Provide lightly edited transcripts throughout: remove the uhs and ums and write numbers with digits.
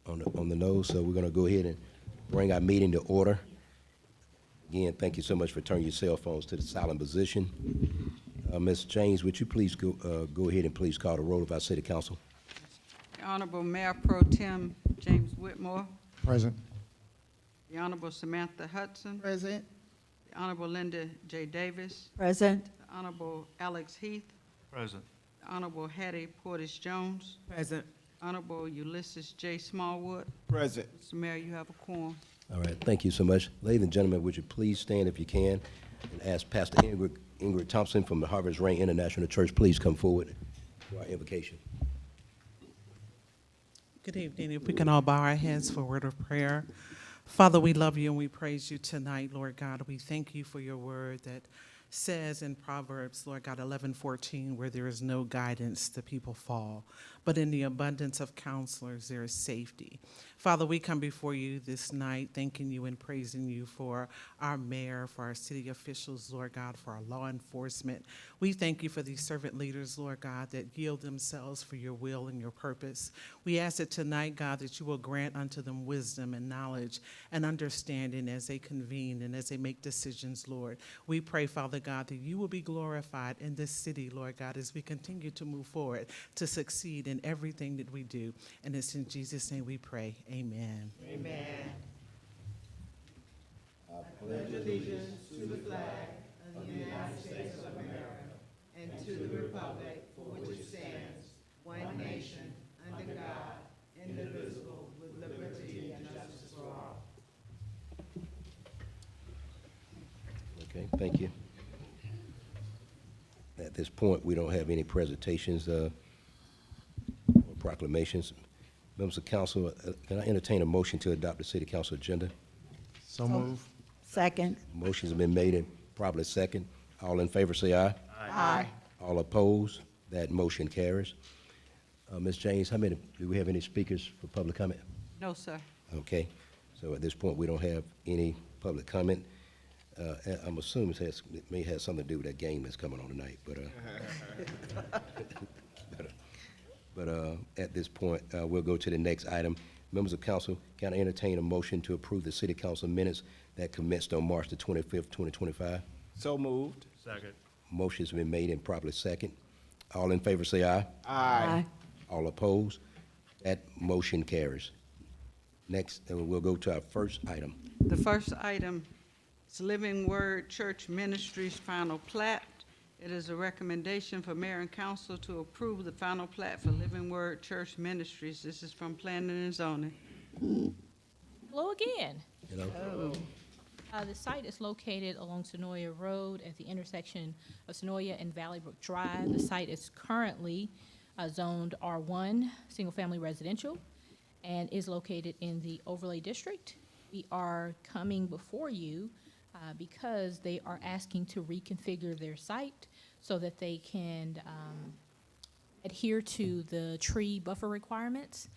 on the nose, so we're going to go ahead and bring our meeting to order. Again, thank you so much for turning your cell phones to the silent position. Ms. James, would you please go ahead and please call the roll of our city council? The Honorable Mayor Pro Tem James Whitmore. Present. The Honorable Samantha Hudson. Present. The Honorable Linda J. Davis. Present. The Honorable Alex Heath. Present. The Honorable Hattie Portis Jones. Present. Honorable Ulysses J. Smallwood. Present. Mr. Mayor, you have a quorum. All right, thank you so much. Ladies and gentlemen, would you please stand if you can and ask Pastor Ingrid Thompson from the Harvest Rain International Church, please come forward for our invocation. Good evening. If we can all bow our heads for a word of prayer. Father, we love you and we praise you tonight, Lord God. We thank you for your word that says in Proverbs, Lord God, 11:14, where there is no guidance, the people fall. But in the abundance of counselors, there is safety. Father, we come before you this night, thanking you and praising you for our mayor, for our city officials, Lord God, for our law enforcement. We thank you for these servant leaders, Lord God, that yield themselves for your will and your purpose. We ask that tonight, God, that you will grant unto them wisdom and knowledge and understanding as they convene and as they make decisions, Lord. We pray, Father God, that you will be glorified in this city, Lord God, as we continue to move forward to succeed in everything that we do. And it's in Jesus' name we pray. Amen. Amen. I pledge allegiance to the flag of the United States of America and to the republic for which it stands, one nation, under God, indivisible, with liberty and justice for all. Okay, thank you. At this point, we don't have any presentations or proclamations. Members of council, can I entertain a motion to adopt the city council agenda? So move. Second. Motions have been made and probably second. All in favor say aye. Aye. All opposed? That motion carries. Ms. James, do we have any speakers for public comment? No, sir. Okay, so at this point, we don't have any public comment. I'm assuming it may have something to do with that game that's coming on tonight, but at this point, we'll go to the next item. Members of council, can I entertain a motion to approve the city council minutes that commenced on March the 25th, 2025? So moved. Second. Motion's been made and properly second. All in favor say aye. Aye. All opposed? That motion carries. Next, we'll go to our first item. The first item is Living Word Church Ministries final plat. It is a recommendation for mayor and council to approve the final plat for Living Word Church Ministries. This is from Planning and Zoning. Hello again. You know? The site is located along Sonoya Road at the intersection of Sonoya and Valley Brook Drive. The site is currently zoned R1, single-family residential, and is located in the overlay district. We are coming before you because they are asking to reconfigure their site so that they can adhere to the tree buffer requirements.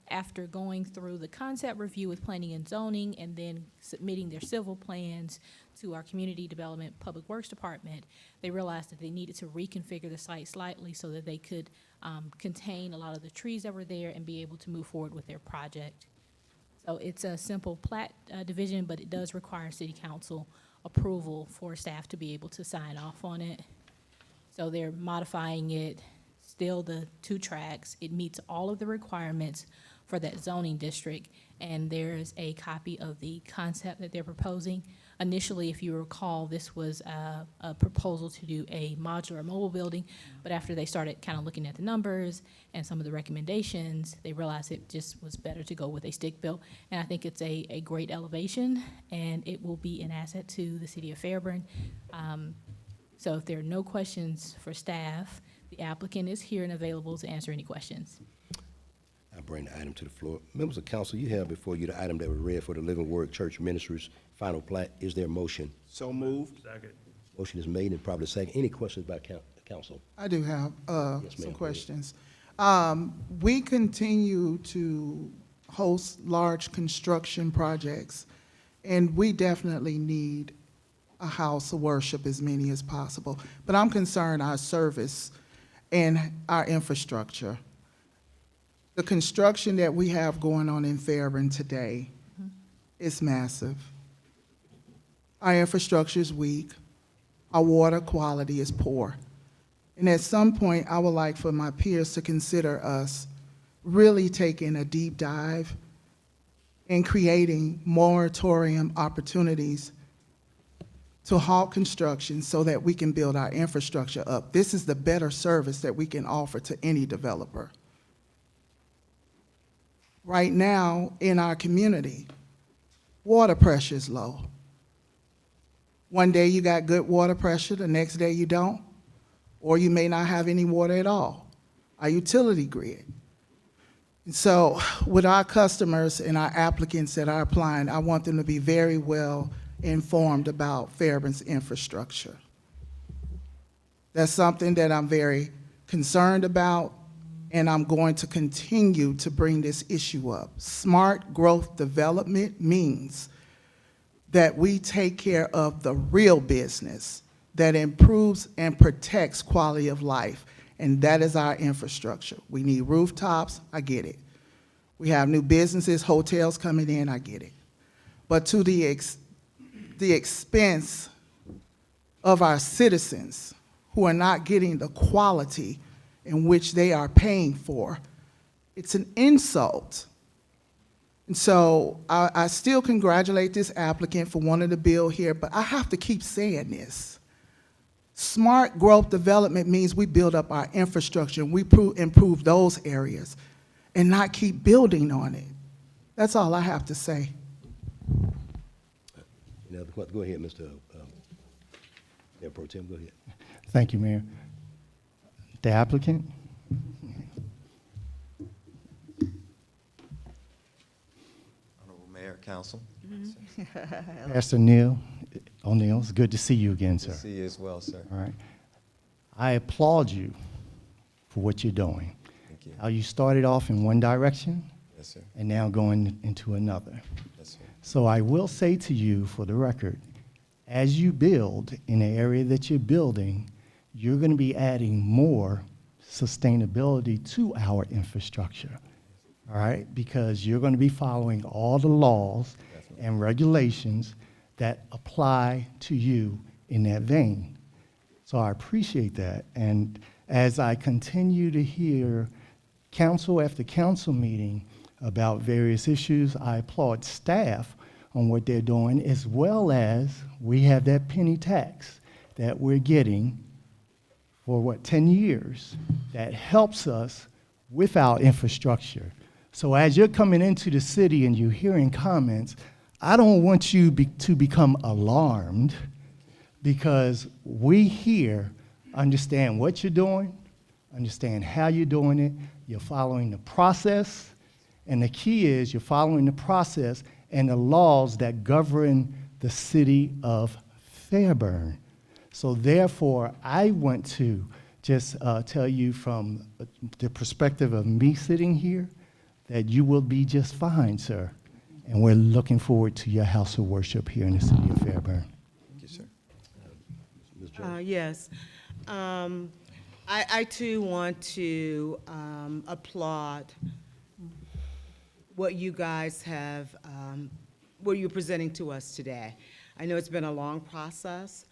After going through the concept review with planning and zoning and then submitting their civil plans to our community development public works department, they realized that they needed to reconfigure the site slightly so that they could contain a lot of the trees that were there and be able to move forward with their project. So it's a simple plat division, but it does require city council approval for staff to be able to sign off on it. So they're modifying it, still the 2 tracks. It meets all of the requirements for that zoning district, and there's a copy of the concept that they're proposing. Initially, if you recall, this was a proposal to do a modular mobile building, but after they started kind of looking at the numbers and some of the recommendations, they realized it just was better to go with a stick built. And I think it's a great elevation, and it will be an asset to the city of Fairburn. So if there are no questions for staff, the applicant is here and available to answer any questions. I bring the item to the floor. Members of council, you have before you the item that was read for the Living Word Church Ministries final plat. Is there a motion? So moved. Second. Motion is made and probably second. Any questions by council? I do have Yes, some ma'am. questions. We continue to host large construction projects, and we definitely need a house of worship, as many as possible. But I'm concerned our service and our infrastructure. The construction that we have going on in Fairburn today is massive. Our infrastructure is weak. Our water quality is poor. And at some point, I would like for my peers to consider us really taking a deep dive and creating moratorium opportunities to halt construction so that we can build our infrastructure up. This is the better service that we can offer to any developer. Right now, in our community, water pressure is low. One day you got good water pressure, the next day you don't, or you may not have any water at all. Our utility grid. And so with our customers and our applicants that are applying, I want them to be very well informed about Fairburn's infrastructure. That's something that I'm very concerned about, and I'm going to continue to bring this issue up. Smart growth development means that we take care of the real business that improves and protects quality of life, and that is our infrastructure. We need rooftops, I get it. We have new businesses, hotels coming in, I get it. But to the expense of our citizens who are not getting the quality in which they are paying for, it's an insult. And so I still congratulate this applicant for wanting to build here, but I have to keep saying this. Smart growth development means we build up our infrastructure and we improve those areas and not keep building on it. That's all I have to say. Now, go ahead, Mr. Mayor Pro Tem, go ahead. Thank you, Mayor. The applicant? Honorable Mayor, Council. Pastor Neil O'Neill, it's good to see you again, sir. Good to see you as well, sir. All right. I applaud you for what you're doing. Thank you. How you started off in one direction Yes, sir. and now going into another. Yes, sir. So I will say to you, for the record, as you build in the area that you're building, you're going to be adding more sustainability to our infrastructure, all right? Because you're going to be following all the laws and regulations that apply to you in that vein. So I appreciate that. And as I continue to hear council after council meeting about various issues, I applaud staff on what they're doing, as well as we have that penny tax that we're getting for 10 years that helps us with our infrastructure. So as you're coming into the city and you're hearing comments, I don't want you to become alarmed, because we here understand what you're doing, understand how you're doing it, you're following the process, and the key is you're following the process and the laws that govern the city of Fairburn. So therefore, I want to just tell you from the perspective of me sitting here that you will be just fine, sir. And we're looking forward to your house of worship here in the city of Fairburn. Thank you, sir. Ms. Jones? Yes. I too want to applaud what you guys have, what you're presenting to us today. I know it's been a long process,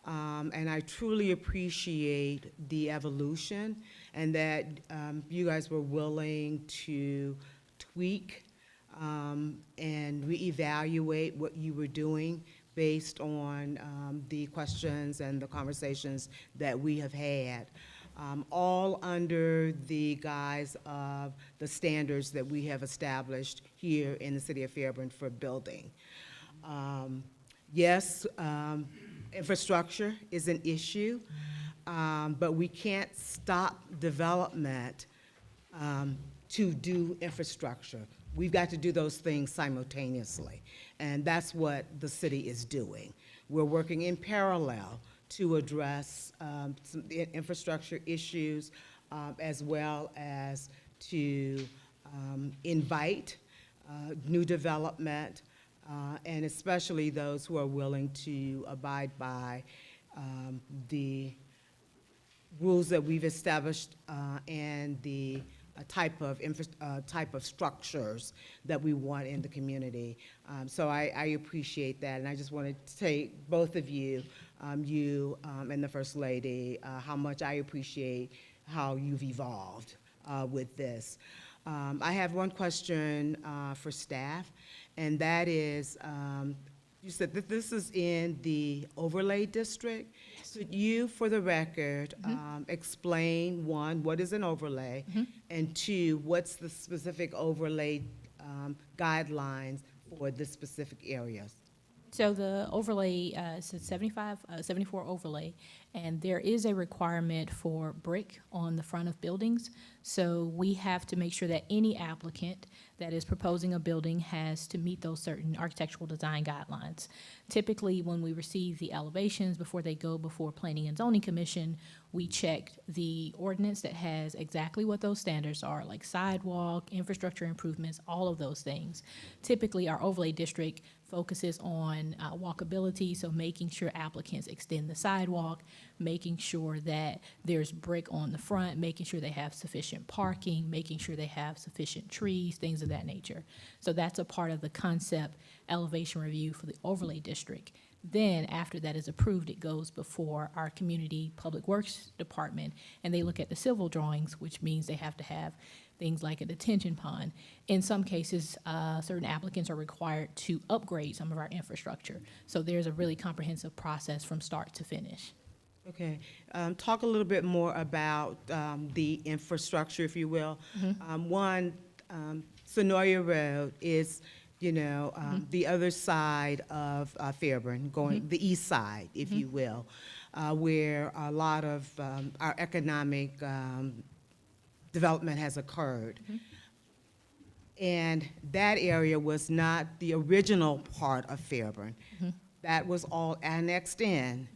and I truly appreciate the evolution and that you guys were willing to tweak and reevaluate what you were doing based on the questions and the conversations that we have had, all under the guise of the standards that we have established here in the city of Fairburn for building. Yes, infrastructure is an issue, but we can't stop development to do infrastructure. We've got to do those things simultaneously, and that's what the city is doing. We're working in parallel to address some infrastructure issues, as well as to invite new development, and especially those who are willing to abide by the rules that we've established and the type of structures that we want in the community. So I appreciate that, and I just wanted to take both of you, and the First Lady, how much I appreciate how you've evolved with this. I have one question for staff, and that is, you said that this is in the overlay district. Could you, for the record, explain, one, what is an overlay? And two, what's the specific overlay guidelines for the specific areas? So the overlay is a 74 overlay, and there is a requirement for brick on the front of buildings. So we have to make sure that any applicant that is proposing a building has to meet those certain architectural design guidelines. Typically, when we receive the elevations before they go before Planning and Zoning Commission, we check the ordinance that has exactly what those standards are, like sidewalk, infrastructure improvements, all of those things. Typically, our overlay district focuses on walkability, so making sure applicants extend the sidewalk, making sure that there's brick on the front, making sure they have sufficient parking, making sure they have sufficient trees, things of that nature. So that's a part of the concept elevation review for the overlay district. Then, after that is approved, it goes before our Community Public Works Department, and they look at the civil drawings, which means they have to have things like a detention pond. In some cases, certain applicants are required to upgrade some of our infrastructure. So there's a really comprehensive process from start to finish. Okay, talk a little bit more about the infrastructure, if you will. One, Sonoya Road is, the other side of Fairburn, going the east side, if you will, where a lot of our economic development has occurred. And that area was not the original part of Fairburn. That was all annexed in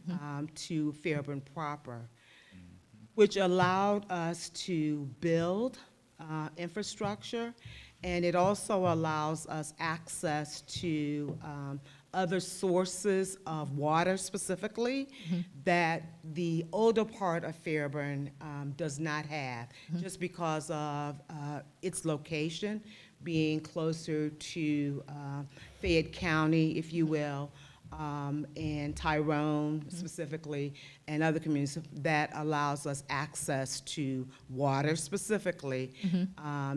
to Fairburn proper, which allowed us to build infrastructure, and it also allows us access to other sources of water specifically that the older part of Fairburn does not have, just because of its location being closer to Fayette County, if you will, and Tyrone specifically, and other communities. That allows us access to water specifically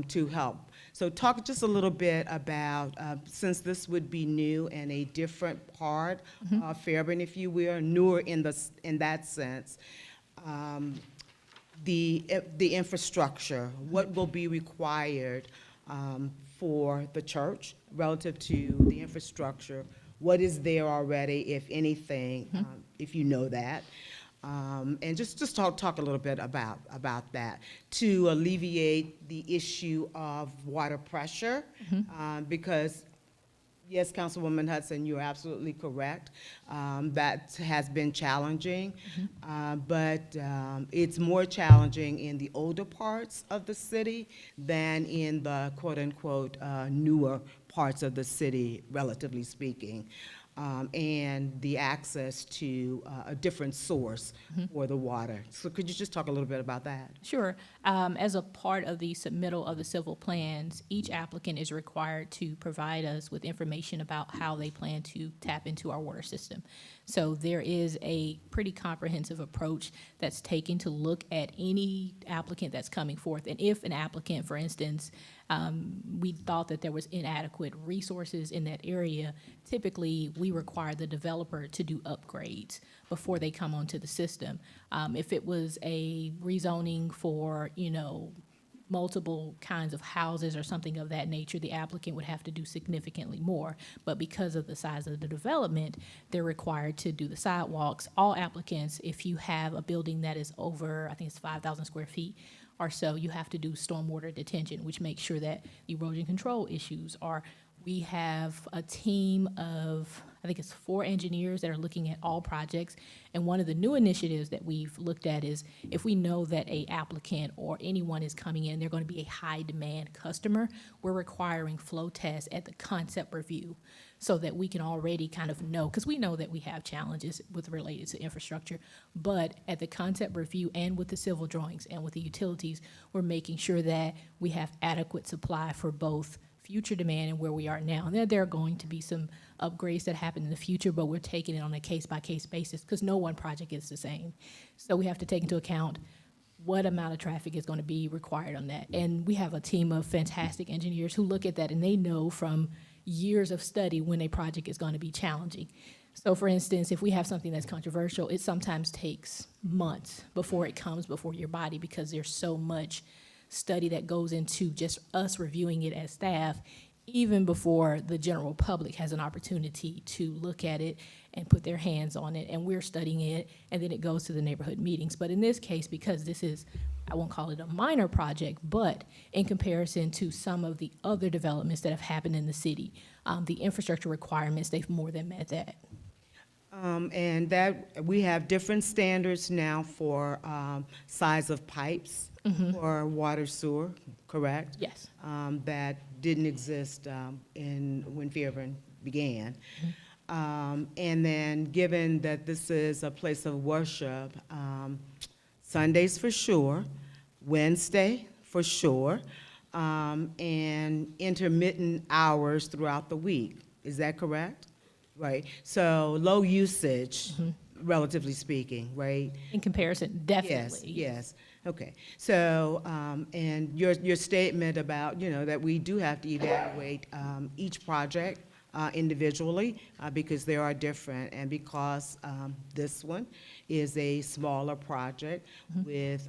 to help. So talk just a little bit about, since this would be new and a different part of Fairburn, if you will, newer in that sense, the infrastructure, what will be required for the church relative to the infrastructure? What is there already, if anything, if you know that? And just talk a little bit about that to alleviate the issue of water pressure, because yes, Councilwoman Hudson, you're absolutely correct. That has been challenging, but it's more challenging in the older parts of the city than in the quote-unquote newer parts of the city, relatively speaking. And the access to a different source for the water. So could you just talk a little bit about that? Sure. As a part of the submittal of the civil plans, each applicant is required to provide us with information about how they plan to tap into our water system. So there is a pretty comprehensive approach that's taken to look at any applicant that's coming forth. And if an applicant, for instance, we thought that there was inadequate resources in that area, typically we require the developer to do upgrades before they come onto the system. If it was a rezoning for, multiple kinds of houses or something of that nature, the applicant would have to do significantly more. But because of the size of the development, they're required to do the sidewalks. All applicants, if you have a building that is over, I think it's 5,000 square feet or so, you have to do stormwater detention, which makes sure that erosion control issues are. We have a team of, I think it's 4 engineers that are looking at all projects. And one of the new initiatives that we've looked at is if we know that a applicant or anyone is coming in, they're going to be a high demand customer, we're requiring flow tests at the concept review. so that we can already kind of know, because we know that we have challenges with related to infrastructure, but at the concept review and with the civil drawings and with the utilities, we're making sure that we have adequate supply for both future demand and where we are now. And there are going to be some upgrades that happen in the future, but we're taking it on a case-by-case basis because no one project is the same. So we have to take into account what amount of traffic is going to be required on that. And we have a team of fantastic engineers who look at that, and they know from years of study when a project is going to be challenging. So for instance, if we have something that's controversial, it sometimes takes months before it comes before your body because there's so much study that goes into just us reviewing it as staff, even before the general public has an opportunity to look at it and put their hands on it, and we're studying it, and then it goes to the neighborhood meetings. But in this case, because this is, I won't call it a minor project, but in comparison to some of the other developments that have happened in the city, the infrastructure requirements, they've more than met that. And that, we have different standards now for size of pipes for water sewer, correct? Yes. That didn't exist when Fairburn began. And then, given that this is a place of worship, Sundays for sure, Wednesday for sure, and intermittent hours throughout the week. Is that correct? Right. So low usage, relatively speaking, right? In comparison, definitely. Yes. Okay. So, and your statement about, that we do have to evaluate each project individually because they are different, and because this one is a smaller project with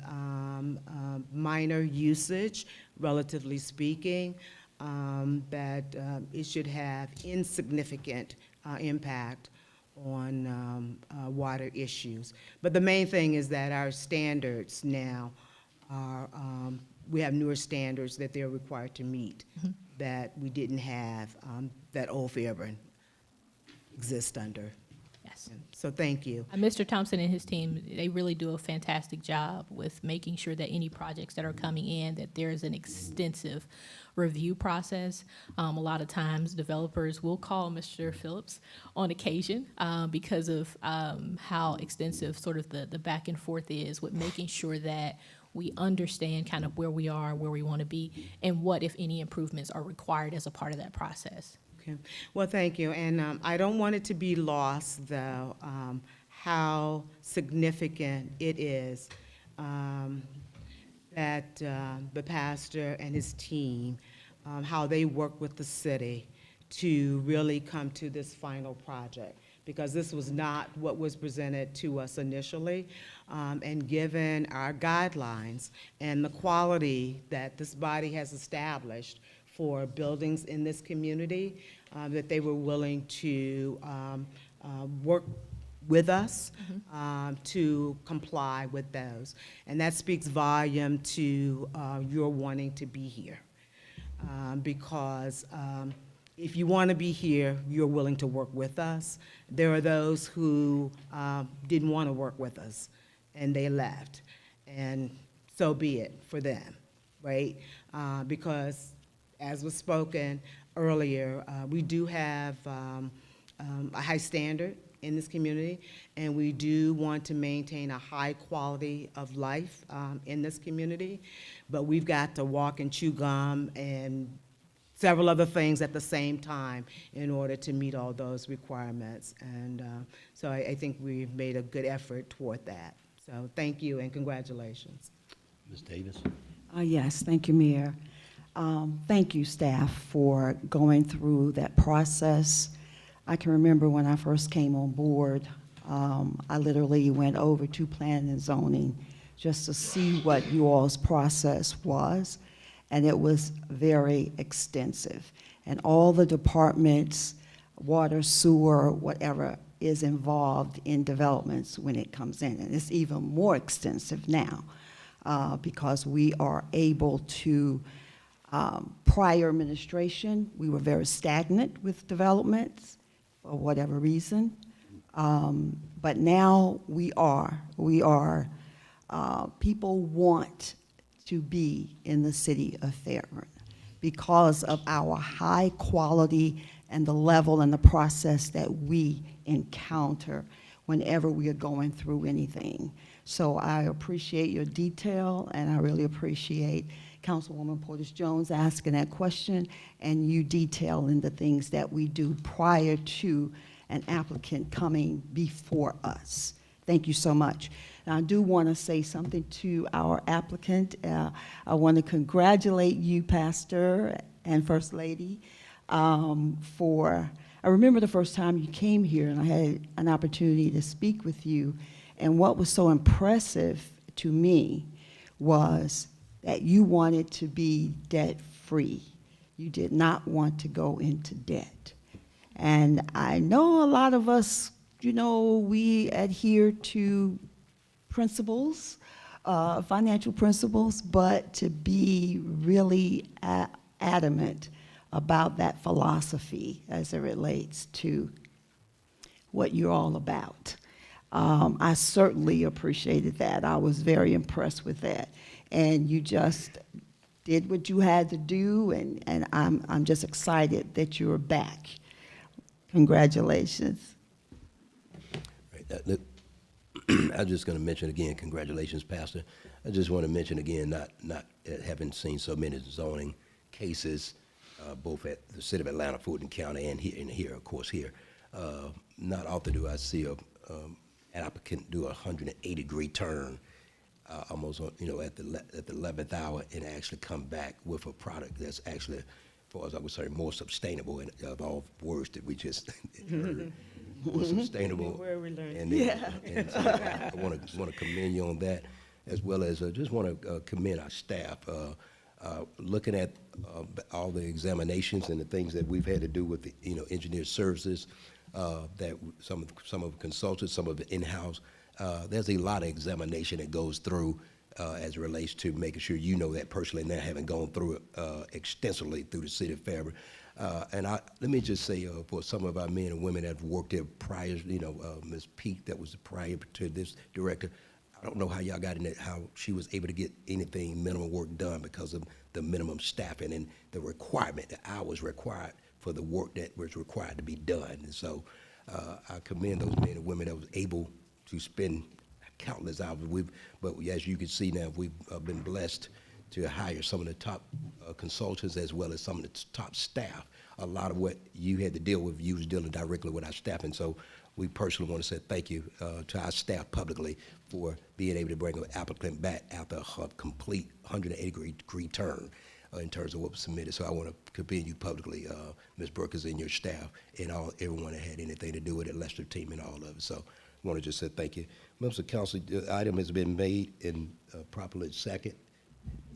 minor usage, relatively speaking, that it should have insignificant impact on water issues. But the main thing is that our standards now are, we have newer standards that they're required to meet that we didn't have, that Old Fairburn exists under. Yes. So thank you. Mr. Thompson and his team, they really do a fantastic job with making sure that any projects that are coming in, that there is an extensive review process. A lot of times developers will call Mr. Phillips on occasion because of how extensive sort of the back and forth is with making sure that we understand kind of where we are, where we want to be, and what, if any, improvements are required as a part of that process. Okay. Well, thank you. And I don't want it to be lost, though, how significant it is that the pastor and his team, how they work with the city to really come to this final project, because this was not what was presented to us initially. And given our guidelines and the quality that this body has established for buildings in this community, that they were willing to work with us to comply with those. And that speaks volume to your wanting to be here. Because if you want to be here, you're willing to work with us. There are those who didn't want to work with us, and they left. And so be it for them, right? Because, as was spoken earlier, we do have a high standard in this community, and we do want to maintain a high quality of life in this community, but we've got to walk and chew gum and several other things at the same time in order to meet all those requirements. And so I think we've made a good effort toward that. So thank you and congratulations. Ms. Davis? Yes, thank you, Mayor. Thank you, staff, for going through that process. I can remember when I first came on board, I literally went over to planning and zoning just to see what you all's process was, and it was very extensive. And all the departments, water, sewer, whatever, is involved in developments when it comes in. And it's even more extensive now because we are able to, prior administration, we were very stagnant with developments for whatever reason. But now we are, people want to be in the city of Fairburn because of our high quality and the level and the process that we encounter whenever we are going through anything. So I appreciate your detail, and I really appreciate Councilwoman Portis Jones asking that question, and you detailing the things that we do prior to an applicant coming before us. Thank you so much. And I do want to say something to our applicant. I want to congratulate you, Pastor and First Lady, I remember the first time you came here and I had an opportunity to speak with you, and what was so impressive to me was that you wanted to be debt-free. You did not want to go into debt. And I know a lot of us, you know, we adhere to principles, financial principles, but to be really adamant about that philosophy as it relates to what you're all about. I certainly appreciated that. I was very impressed with that. And you just did what you had to do, and I'm just excited that you're back. Congratulations. Right, look, I'm just going to mention again, congratulations, Pastor. I just want to mention again, not having seen so many zoning cases, both at the city of Atlanta, Fulton County, and here, of course, here. Not often do I see an applicant do a 180-degree turn, almost on, you know, at the 11th hour, and actually come back with a product that's actually, as far as I would say, more sustainable, and of all words that we just heard, more sustainable. Where we learned. And, and so I want to commend you on that, as well as just want to commend our staff. Looking at all the examinations and the things that we've had to do with the, you know, engineer services, that some of the consultants, some of the in-house, there's a lot of examination that goes through as it relates to making sure you know that personally, and that having gone through it extensively through the city of Fairburn. And let me just say, for some of our men and women that have worked there prior, you know, Ms. Peak, that was prior to this director, I don't know how y'all got in it, how she was able to get anything minimum work done because of the minimum staffing and the requirement, the hours required for the work that was required to be done. And so I commend those men and women that was able to spend countless hours. But as you can see now, we've been blessed to hire some of the top consultants as well as some of the top staff. A lot of what you had to deal with, you was dealing directly with our staff. And so we personally want to say thank you to our staff publicly for being able to bring an applicant back after a complete 180-degree turn in terms of what was submitted. So I want to commend you publicly, Ms. Brookers and your staff, and everyone that had anything to do with it, Lester team and all of it. So I want to just say thank you. Members of council, the item has been made and properly second.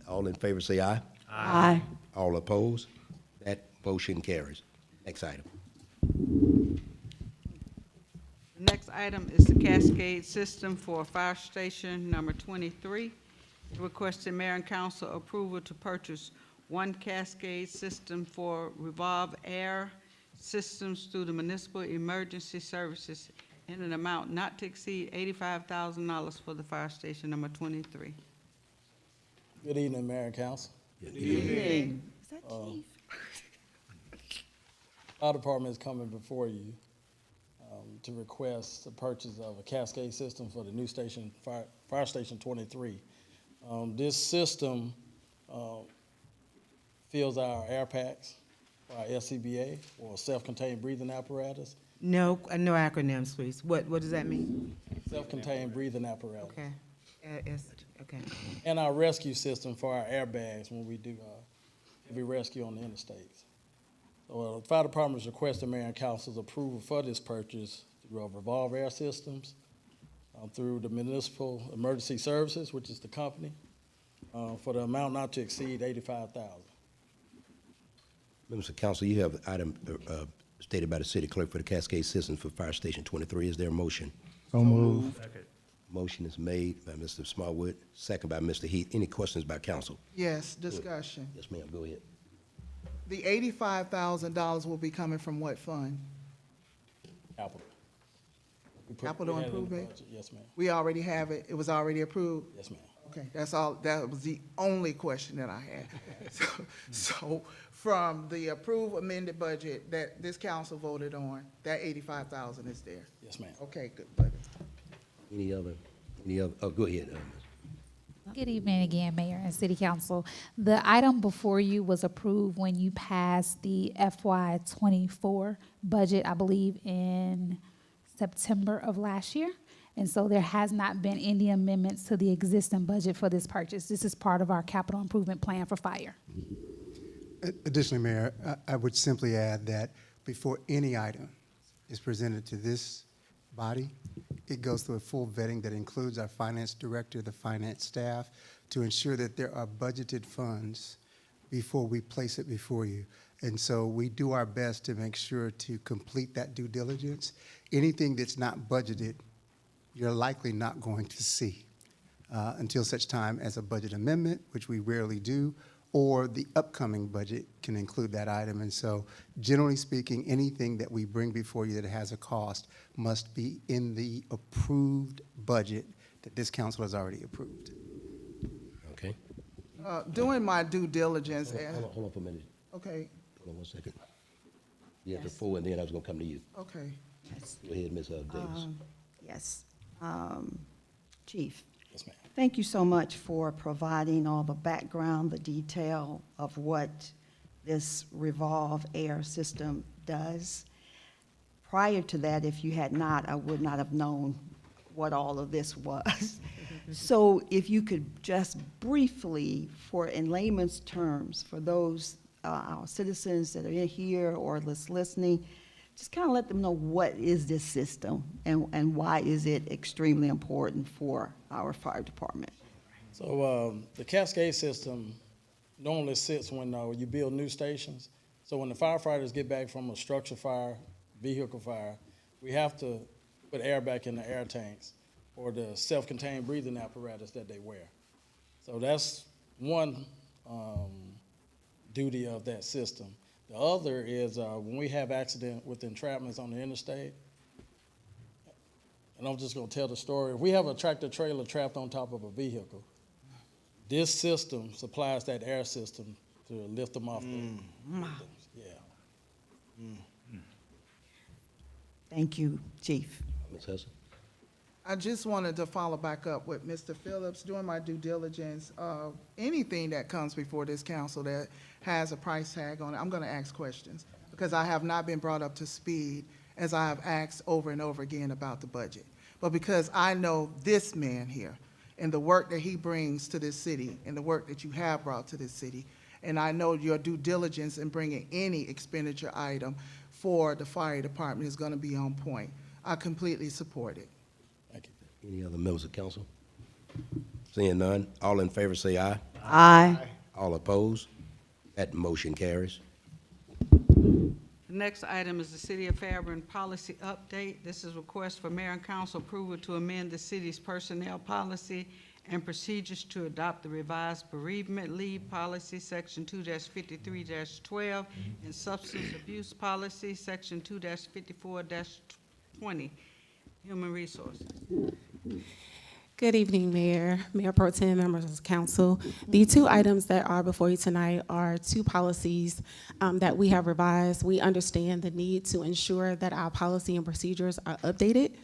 All in favor say aye. Aye. All opposed? That motion carries. Next item. The next item is the cascade system for fire station number 23. Requesting mayor and council approval to purchase one cascade system for revolve air systems through the municipal emergency services in an amount not to exceed $85,000 for the fire station number 23. Good evening, Mayor and Council. Good evening. Is that Keith? Our department is coming before you to request the purchase of a cascade system for the new station, Fire Station 23. This system fills our air packs for our SCBA, or self-contained breathing apparatus. No acronyms, please. What does that mean? Self-contained breathing apparatus. Okay. Okay. And our rescue system for our airbags when we do heavy rescue on the interstates. So the fire department is requesting mayor and council's approval for this purchase through Revolve Air Systems, through the Municipal Emergency Services, which is the company, for the amount not to exceed $85,000. Members of council, you have the item stated by the city clerk for the cascade system for Fire Station 23. Is there a motion? So moved. Second. Motion is made by Mr. Smallwood, second by Mr. Heath. Any questions by council? Yes, discussion. Yes, ma'am, go ahead. The $85,000 will be coming from what fund? Capital. Capital we had it in the improvement? budget. Yes, ma'am. We already have it. It was already approved. Yes, ma'am. Okay, that's all, that was the only question that I had. So from the approved amended budget that this council voted on, that 85,000 is there? Yes, ma'am. Okay, good, buddy. Any other, oh, go ahead. Good evening again, Mayor and City Council. The item before you was approved when you passed the FY '24 budget, I believe, in September of last year. And so there has not been any amendments to the existing budget for this purchase. This is part of our capital improvement plan for fire. Additionally, Mayor, I would simply add that before any item is presented to this body, it goes through a full vetting that includes our finance director, the finance staff, to ensure that there are budgeted funds before we place it before you. And so we do our best to make sure to complete that due diligence. Anything that's not budgeted, you're likely not going to see until such time as a budget amendment, which we rarely do, or the upcoming budget can include that item. And so generally speaking, anything that we bring before you that has a cost must be in the approved budget that this council has already approved. Okay. Doing my due diligence, Hold on for a minute. okay, Hold on one second. You have the floor, and then I was gonna come to you. okay. Go ahead, Ms. Davis. Yes. Chief, Yes, ma'am. thank you so much for providing all the background, the detail of what this Revolve Air system does. Prior to that, if you had not, I would not have known what all of this was. So if you could just briefly, for in layman's terms, for those our citizens that are in here or that's listening, just kind of let them know what is this system and why is it extremely important for our fire department. So the Cascade system normally sits when you build new stations. So when the firefighters get back from a structure fire, vehicle fire, we have to put air back in the air tanks or the self-contained breathing apparatus that they wear. So that's one duty of that system. The other is when we have accident with entrapments on the interstate, and I'm just gonna tell the story. If we have a tractor trailer trapped on top of a vehicle, this system supplies that air system to lift them off. Yeah. Thank you, Chief. Ms. Hudson? I just wanted to follow back up with Mr. Phillips. Doing my due diligence, anything that comes before this council that has a price tag on it, I'm going to ask questions because I have not been brought up to speed as I have asked over and over again about the budget. But because I know this man here and the work that he brings to this city and the work that you have brought to this city, and I know your due diligence in bringing any expenditure item for the fire department is going to be on point. I completely support it. Thank you. Any other members of council? Seeing none, all in favor say aye. Aye. All opposed? That motion carries. The next item is the City of Fairburn policy update. This is a request for mayor and council approval to amend the city's personnel policy and procedures to adopt the revised bereavement leave policy, section 2-53-12, and substance abuse policy, section 2-54-20, human resources. Good evening, Mayor, Mayor Pro Tem, members of the council. The two items that are before you tonight are two policies that we have revised. We understand the need to ensure that our policy and procedures are updated.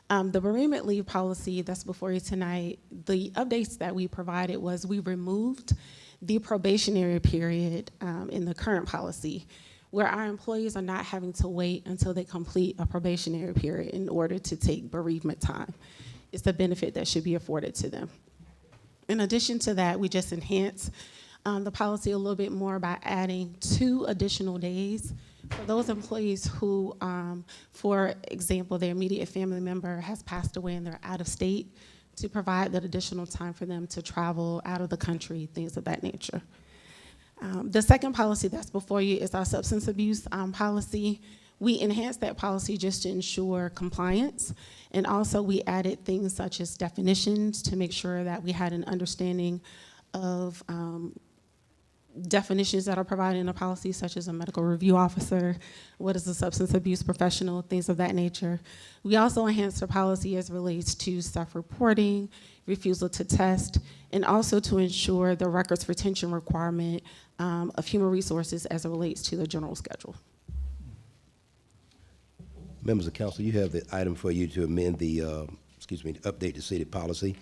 The bereavement leave policy that's before you tonight, the updates that we provided was we removed the probationary period in the current policy, where our employees are not having to wait until they complete a probationary period in order to take bereavement time. It's the benefit that should be afforded to them. In addition to that, we just enhanced the policy a little bit more by adding 2 additional days for those employees who, for example, their immediate family member has passed away and they're out of state, to provide that additional time for them to travel out of the country, things of that nature. The second policy that's before you is our substance abuse policy. We enhanced that policy just to ensure compliance, and also we added things such as definitions to make sure that we had an understanding of definitions that are provided in the policy, such as a medical review officer, what is a substance abuse professional, things of that nature. We also enhanced the policy as relates to self-reporting, refusal to test, and also to ensure the records retention requirement of human resources as it relates to the general schedule. Members of council, you have the item for you to amend the, update the city policy.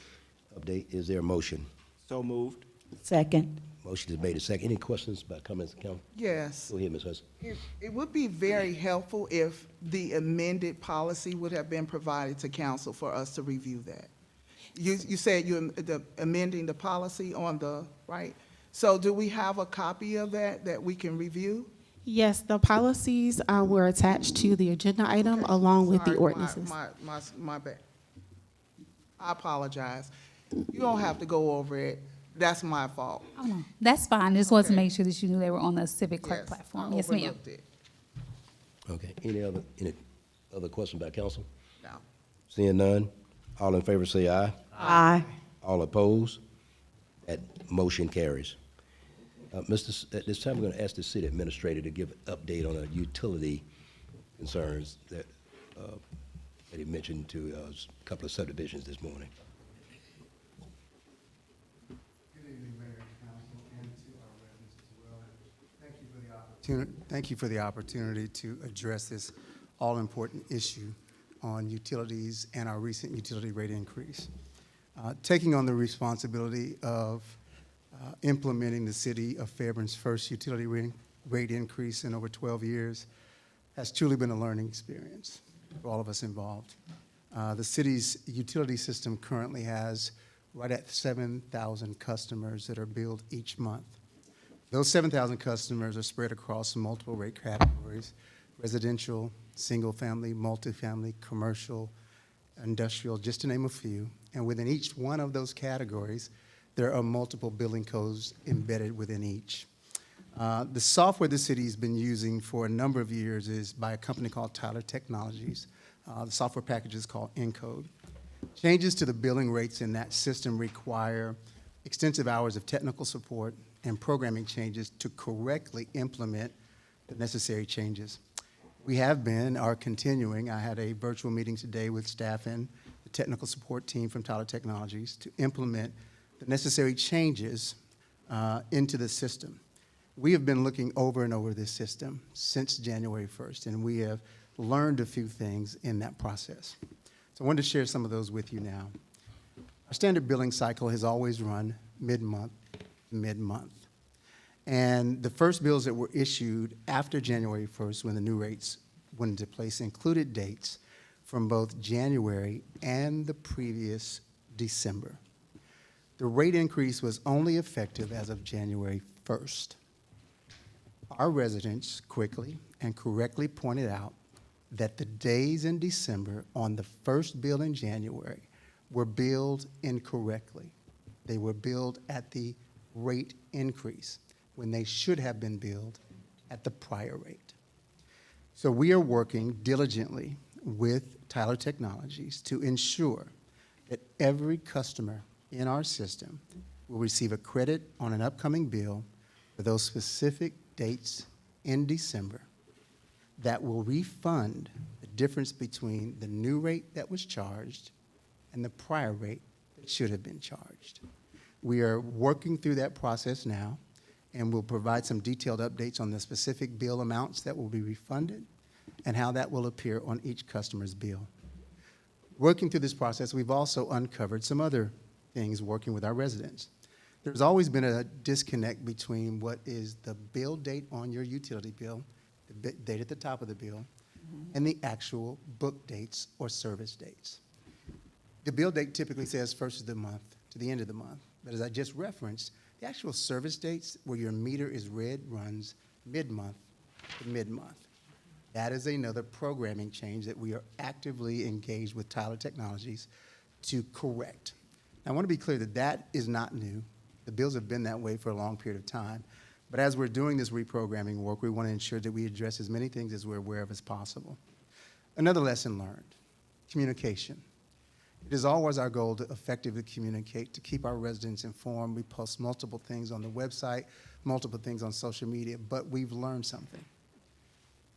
Update, is there a motion? So moved. Second. Motion is made and second. Any questions about comments of council? Yes. Go ahead, Ms. Hudson. It would be very helpful if the amended policy would have been provided to council for us to review that. You said you're amending the policy on the, right? So do we have a copy of that we can review? Yes, the policies were attached to the agenda item along with the Sorry, ordinances. My bad. I apologize. You don't have to go over it. That's my fault. Oh, no, that's fine. Just wanted to Okay. make sure that you knew they were on the civic clerk Yes, platform. I Yes, ma'am. overlooked it. Okay, any other questions about council? No. Seeing none, all in favor say aye. Aye. All opposed? That motion carries. At this time, we're going to ask the city administrator to give an update on the utility concerns that he mentioned to a couple of subdivisions this morning. Good evening, Mayor and Council, and to our residents as well. Thank you for the opportunity to address this all-important issue on utilities and our recent utility rate increase. Taking on the responsibility of implementing the city of Fairburn's first utility rate increase in over 12 years has truly been a learning experience for all of us involved. The city's utility system currently has right at 7,000 customers that are billed each month. Those 7,000 customers are spread across multiple rate categories: residential, single-family, multifamily, commercial, industrial, just to name a few. And within each one of those categories, there are multiple billing codes embedded within each. The software the city's been using for a number of years is by a company called Tyler Technologies. The software package is called Encode. Changes to the billing rates in that system require extensive hours of technical support and programming changes to correctly implement the necessary changes. We have been, are continuing. I had a virtual meeting today with staff and the technical support team from Tyler Technologies to implement the necessary changes into the system. We have been looking over and over this system since January 1st, and we have learned a few things in that process. So I wanted to share some of those with you now. Our standard billing cycle has always run mid-month. And the first bills that were issued after January 1st, when the new rates went into place, included dates from both January and the previous December. The rate increase was only effective as of January 1st. Our residents quickly and correctly pointed out that the days in December on the first bill in January were billed incorrectly. They were billed at the rate increase when they should have been billed at the prior rate. So we are working diligently with Tyler Technologies to ensure that every customer in our system will receive a credit on an upcoming bill for those specific dates in December that will refund the difference between the new rate that was charged and the prior rate that should have been charged. We are working through that process now, and we'll provide some detailed updates on the specific bill amounts that will be refunded and how that will appear on each customer's bill. Working through this process, we've also uncovered some other things working with our residents. There's always been a disconnect between what is the bill date on your utility bill, the date at the top of the bill, and the actual book dates or service dates. The bill date typically says first of the month to the end of the month, but as I just referenced, the actual service dates where your meter is read runs mid-month to mid-month. That is another programming change that we are actively engaged with Tyler Technologies to correct. Now, I want to be clear that that is not new. The bills have been that way for a long period of time. But as we're doing this reprogramming work, we want to ensure that we address as many things as we're aware of as possible. Another lesson learned, communication. It is always our goal to effectively communicate, to keep our residents informed. We post multiple things on the website, multiple things on social media, but we've learned something.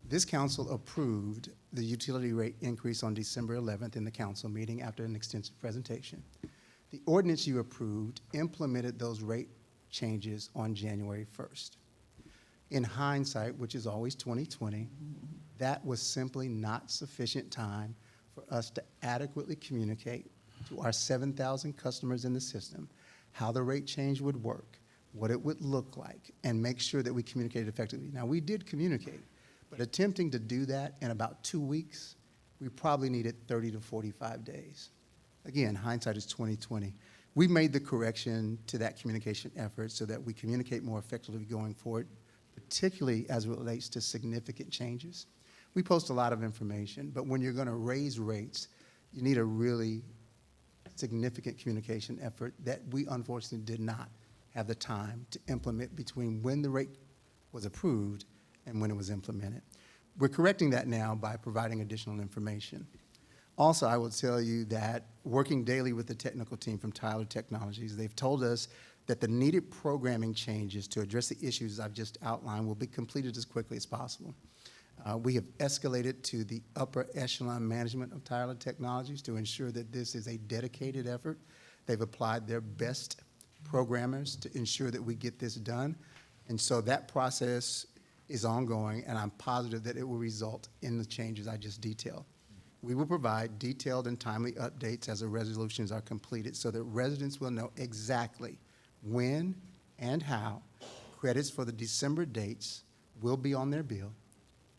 This council approved the utility rate increase on December 11th in the council meeting after an extensive presentation. The ordinance you approved implemented those rate changes on January 1st. In hindsight, which is always 2020, that was simply not sufficient time for us to adequately communicate to our 7,000 customers in the system how the rate change would work, what it would look like, and make sure that we communicated effectively. Now, we did communicate, but attempting to do that in about 2 weeks, we probably needed 30 to 45 days. Again, hindsight is 2020. We made the correction to that communication effort so that we communicate more effectively going forward, particularly as it relates to significant changes. We post a lot of information, but when you're going to raise rates, you need a really significant communication effort that we unfortunately did not have the time to implement between when the rate was approved and when it was implemented. We're correcting that now by providing additional information. Also, I will tell you that working daily with the technical team from Tyler Technologies, they've told us that the needed programming changes to address the issues I've just outlined will be completed as quickly as possible. We have escalated to the upper echelon management of Tyler Technologies to ensure that this is a dedicated effort. They've applied their best programmers to ensure that we get this done. And so that process is ongoing, and I'm positive that it will result in the changes I just detailed. We will provide detailed and timely updates as the resolutions are completed so that residents will know exactly when and how credits for the December dates will be on their bill.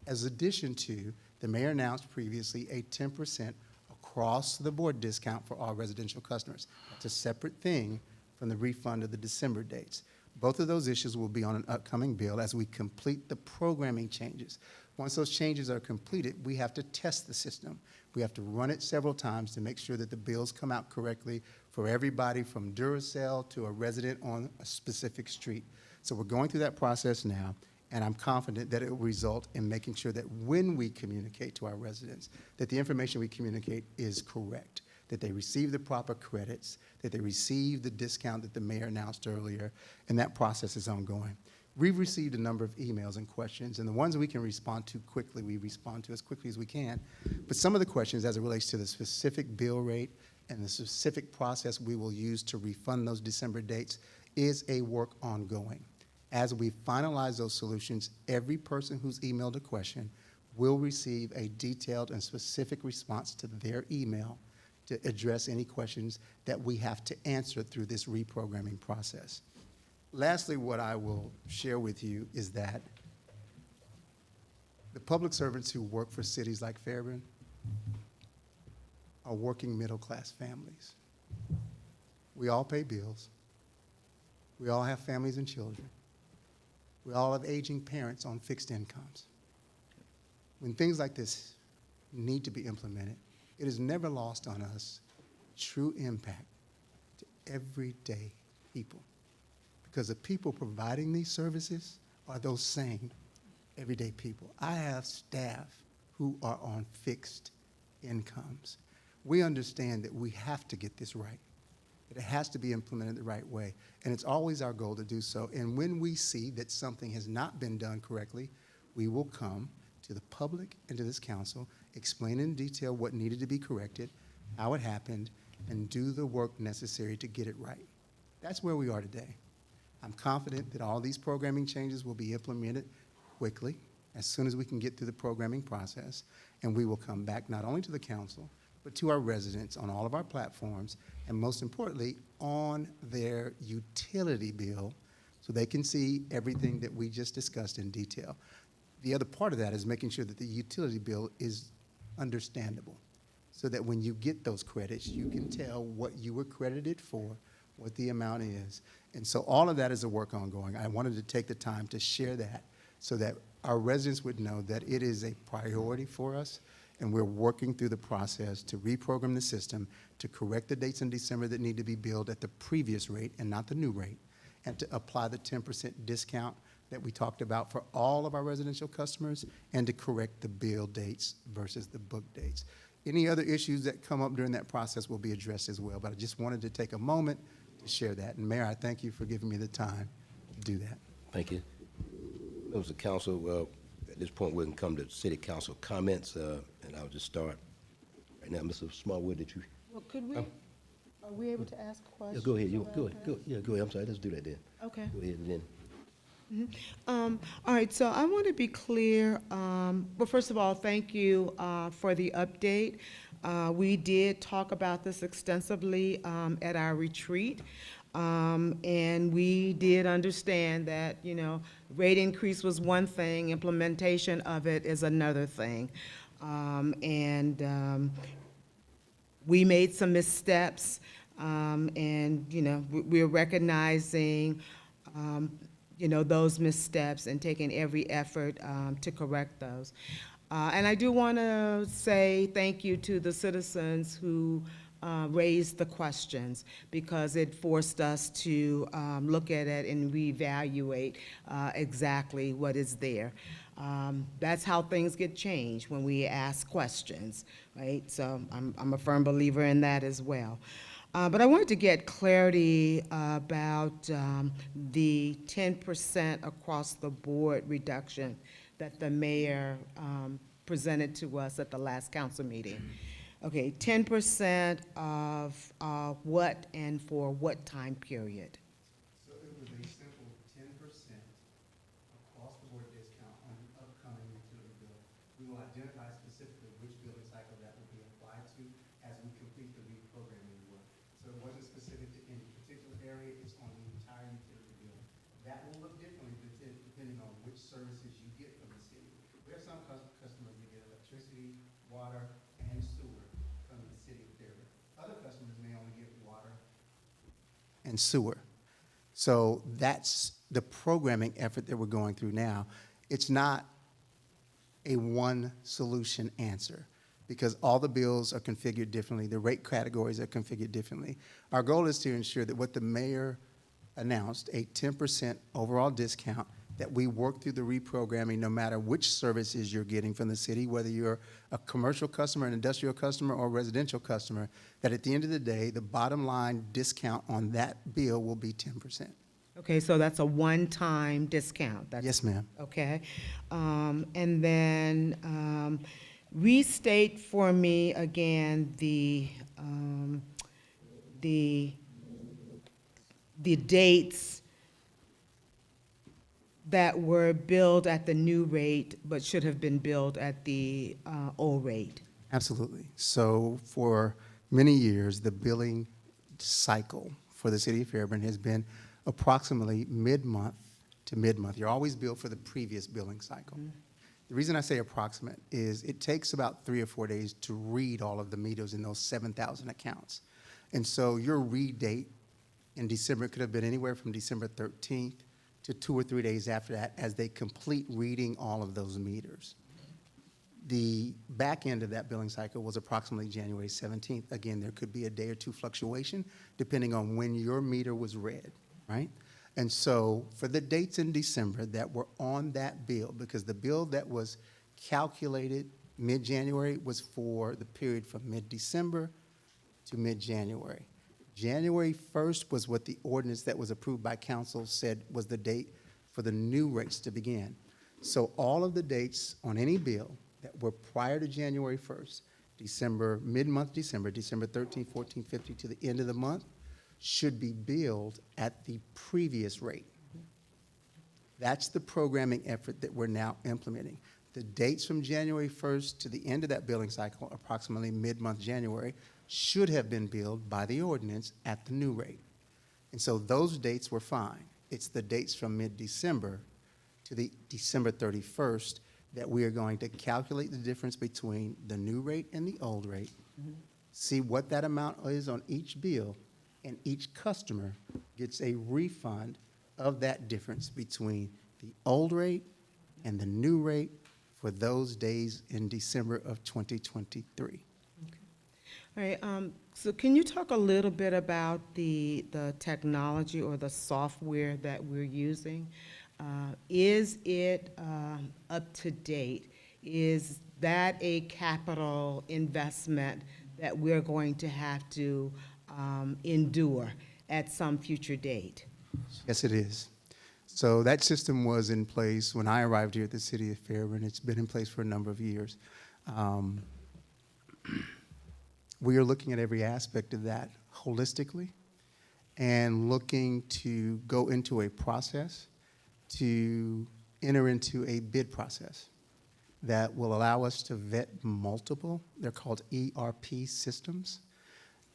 As addition to, the mayor announced previously a 10% across-the-board discount for all residential customers. That's a separate thing from the refund of the December dates. Both of those issues will be on an upcoming bill as we complete the programming changes. Once those changes are completed, we have to test the system. We have to run it several times to make sure that the bills come out correctly for everybody from Duracell to a resident on a specific street. So we're going through that process now, and I'm confident that it will result in making sure that when we communicate to our residents, that the information we communicate is correct, that they receive the proper credits, that they receive the discount that the mayor announced earlier, and that process is ongoing. We've received a number of emails and questions, and the ones we can respond to quickly, we respond to as quickly as we can. But some of the questions as it relates to the specific bill rate and the specific process we will use to refund those December dates is a work ongoing. As we finalize those solutions, every person who's emailed a question will receive a detailed and specific response to their email to address any questions that we have to answer through this reprogramming process. Lastly, what I will share with you is that the public servants who work for cities like Fairburn are working middle-class families. We all pay bills. We all have families and children. We all have aging parents on fixed incomes. When things like this need to be implemented, it is never lost on us true impact to everyday people. Because the people providing these services are those same everyday people. I have staff who are on fixed incomes. We understand that we have to get this right, that it has to be implemented the right way, and it's always our goal to do so. And when we see that something has not been done correctly, we will come to the public and to this council, explain in detail what needed to be corrected, how it happened, and do the work necessary to get it right. That's where we are today. I'm confident that all these programming changes will be implemented quickly, as soon as we can get through the programming process, and we will come back not only to the council, but to our residents on all of our platforms, and most importantly, on their utility bill, so they can see everything that we just discussed in detail. The other part of that is making sure that the utility bill is understandable, so that when you get those credits, you can tell what you were credited for, what the amount is. And so all of that is a work ongoing. I wanted to take the time to share that so that our residents would know that it is a priority for us, and we're working through the process to reprogram the system to correct the dates in December that need to be billed at the previous rate and not the new rate, and to apply the 10% discount that we talked about for all of our residential customers, and to correct the bill dates versus the book dates. any other issues that come up during that process will be addressed as well. But I just wanted to take a moment to share that. And Mayor, I thank you for giving me the time to do that. Thank you. Members of council, at this point, we can come to city council comments, and I'll just start right now. Mr. Smallwood, did you? Well, could we, are we able to ask Yeah, questions? go ahead. You, about go ahead. that? Go ahead. I'm sorry. Let's do that then. Okay. Go ahead and then. All right, so I want to be clear, but first of all, thank you for the update. We did talk about this extensively at our retreat, and we did understand that, you know, rate increase was one thing, implementation of it is another thing. We made some missteps, and, you know, we're recognizing you know, those missteps and taking every effort to correct those. And I do want to say thank you to the citizens who raised the questions, because it forced us to look at it and reevaluate exactly what is there. That's how things get changed, when we ask questions, right? So I'm a firm believer in that as well. But I wanted to get clarity about the 10% across the board reduction that the mayor presented to us at the last council meeting. Okay, 10% of what and for what time period? So it was a simple 10% across the board discount on the upcoming utility bill. We will identify specifically which billing cycle that will be applied to as we complete the reprogramming work. So it wasn't specific to any particular area, it's on the entire utility bill. That will look differently depending on which services you get from the city. We have some customers that get electricity, water, and sewer from the city of Fairburn. Other customers may only get water and sewer. So that's the programming effort that we're going through now. It's not a one solution answer, because all the bills are configured differently, the rate categories are configured differently. Our goal is to ensure that what the mayor announced, a 10% overall discount, that we work through the reprogramming no matter which services you're getting from the city, whether you're a commercial customer, an industrial customer, or a residential customer, that at the end of the day, the bottom line discount on that bill will be 10%. Okay, so that's a one-time discount? Yes, ma'am. Okay. And then restate for me again the dates that were billed at the new rate but should have been billed at the old rate. Absolutely. So for many years, the billing cycle for the city of Fairburn has been approximately mid-month to mid-month. You're always billed for the previous billing cycle. Mm-hmm. The reason I say approximate is it takes about 3 or 4 days to read all of the meters in those 7,000 accounts. And so your read date in December could have been anywhere from December 13th to 2 or 3 days after that as they complete reading all of those meters. The back end of that billing cycle was approximately January 17th. Again, there could be a day or two fluctuation depending on when your meter was read, right? And so for the dates in December that were on that bill, because the bill that was calculated mid-January was for the period from mid-December to mid-January. January 1st was what the ordinance that was approved by council said was the date for the new rates to begin. So all of the dates on any bill that were prior to January 1st, December, mid-month December, December 13th, 14th, 15th to the end of the month, should be billed at the previous rate. That's the programming effort that we're now implementing. The dates from January 1st to the end of that billing cycle, approximately mid-month January, should have been billed by the ordinance at the new rate. And so those dates were fine. It's the dates from mid-December to the December 31st that we are going to calculate the difference between the new rate and the old rate, see what that amount is on each bill, and each customer gets a refund of that difference between the old rate and the new rate for those days in December of 2023. All right, so can you talk a little bit about the technology or the software that we're using? Is it up to date? is that a capital investment that we're going to have to endure at some future date? Yes, it is. So that system was in place when I arrived here at the city of Fairburn. It's been in place for a number of years. We are looking at every aspect of that holistically and looking to go into a process to enter into a bid process that will allow us to vet multiple, they're called ERP systems,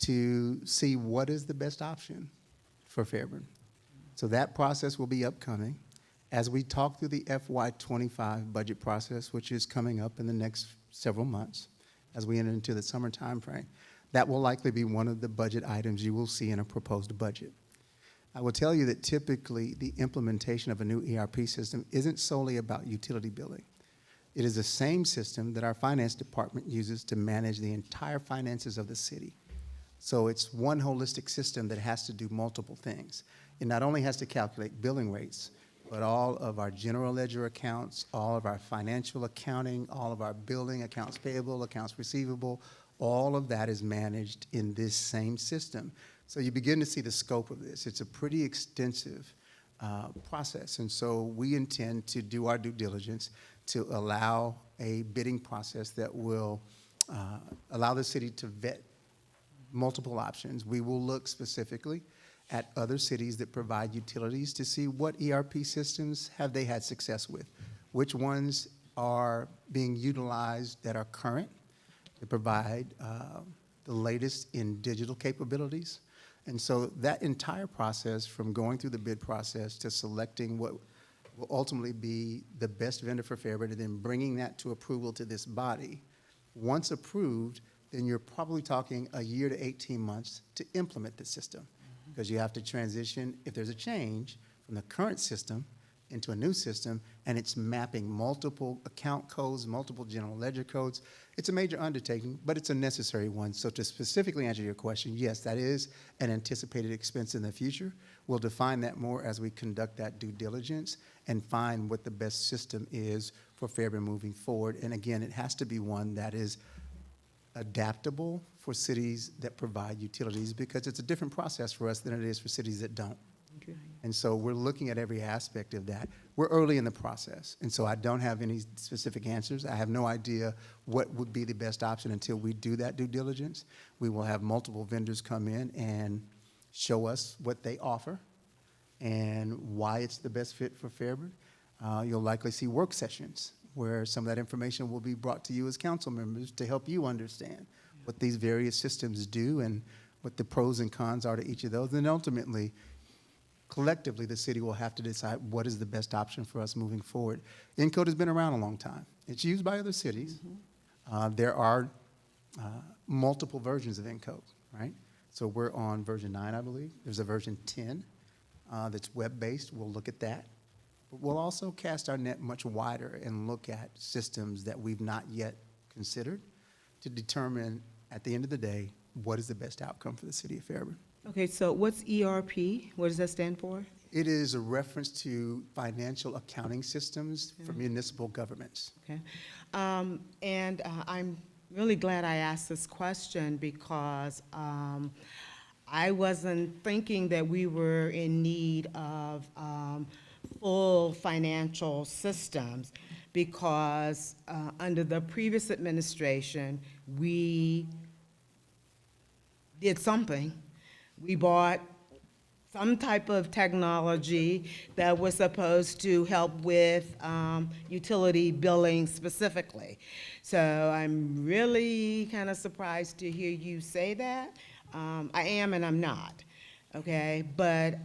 to see what is the best option for Fairburn. So that process will be upcoming. As we talk through the FY25 budget process, which is coming up in the next several months, as we enter into the summer timeframe, that will likely be one of the budget items you will see in a proposed budget. I will tell you that typically the implementation of a new ERP system isn't solely about utility billing. It is the same system that our finance department uses to manage the entire finances of the city. So it's one holistic system that has to do multiple things. It not only has to calculate billing rates, but all of our general ledger accounts, all of our financial accounting, all of our billing, accounts payable, accounts receivable, all of that is managed in this same system. So you begin to see the scope of this. It's a pretty extensive process. And so we intend to do our due diligence to allow a bidding process that will allow the city to vet multiple options. We will look specifically at other cities that provide utilities to see what ERP systems have they had success with, which ones are being utilized that are current, to provide the latest in digital capabilities. And so that entire process, from going through the bid process to selecting what will ultimately be the best vendor for Fairburn, and then bringing that to approval to this body, once approved, then you're probably talking a year to 18 months to implement the system, because you have to transition, if there's a change, from the current system into a new system, and it's mapping multiple account codes, multiple general ledger codes. It's a major undertaking, but it's a necessary one. So to specifically answer your question, yes, that is an anticipated expense in the future. We'll define that more as we conduct that due diligence and find what the best system is for Fairburn moving forward. And again, it has to be one that is adaptable for cities that provide utilities, because it's a different process for us than it is for cities that don't. Okay. And so we're looking at every aspect of that. We're early in the process, and so I don't have any specific answers. I have no idea what would be the best option until we do that due diligence. We will have multiple vendors come in and show us what they offer and why it's the best fit for Fairburn. You'll likely see work sessions where some of that information will be brought to you as council members to help you understand what these various systems do and what the pros and cons are to each of those. And ultimately, collectively, the city will have to decide what is the best option for us moving forward. Encode has been around a long time. It's used by other cities. There are multiple versions of Encode, right? So we're on version 9, I believe. There's a version 10 that's web-based. We'll look at that. But we'll also cast our net much wider and look at systems that we've not yet considered to determine, at the end of the day, what is the best outcome for the city of Fairburn. Okay, so what's ERP? What does that stand for? It is a reference to financial accounting systems for municipal governments. Okay. I'm really glad I asked this question, because I wasn't thinking that we were in need of full financial systems, because under the previous administration, we did something. We bought some type of technology that was supposed to help with utility billing specifically. So I'm really kind of surprised to hear you say that. I am and I'm not, okay? But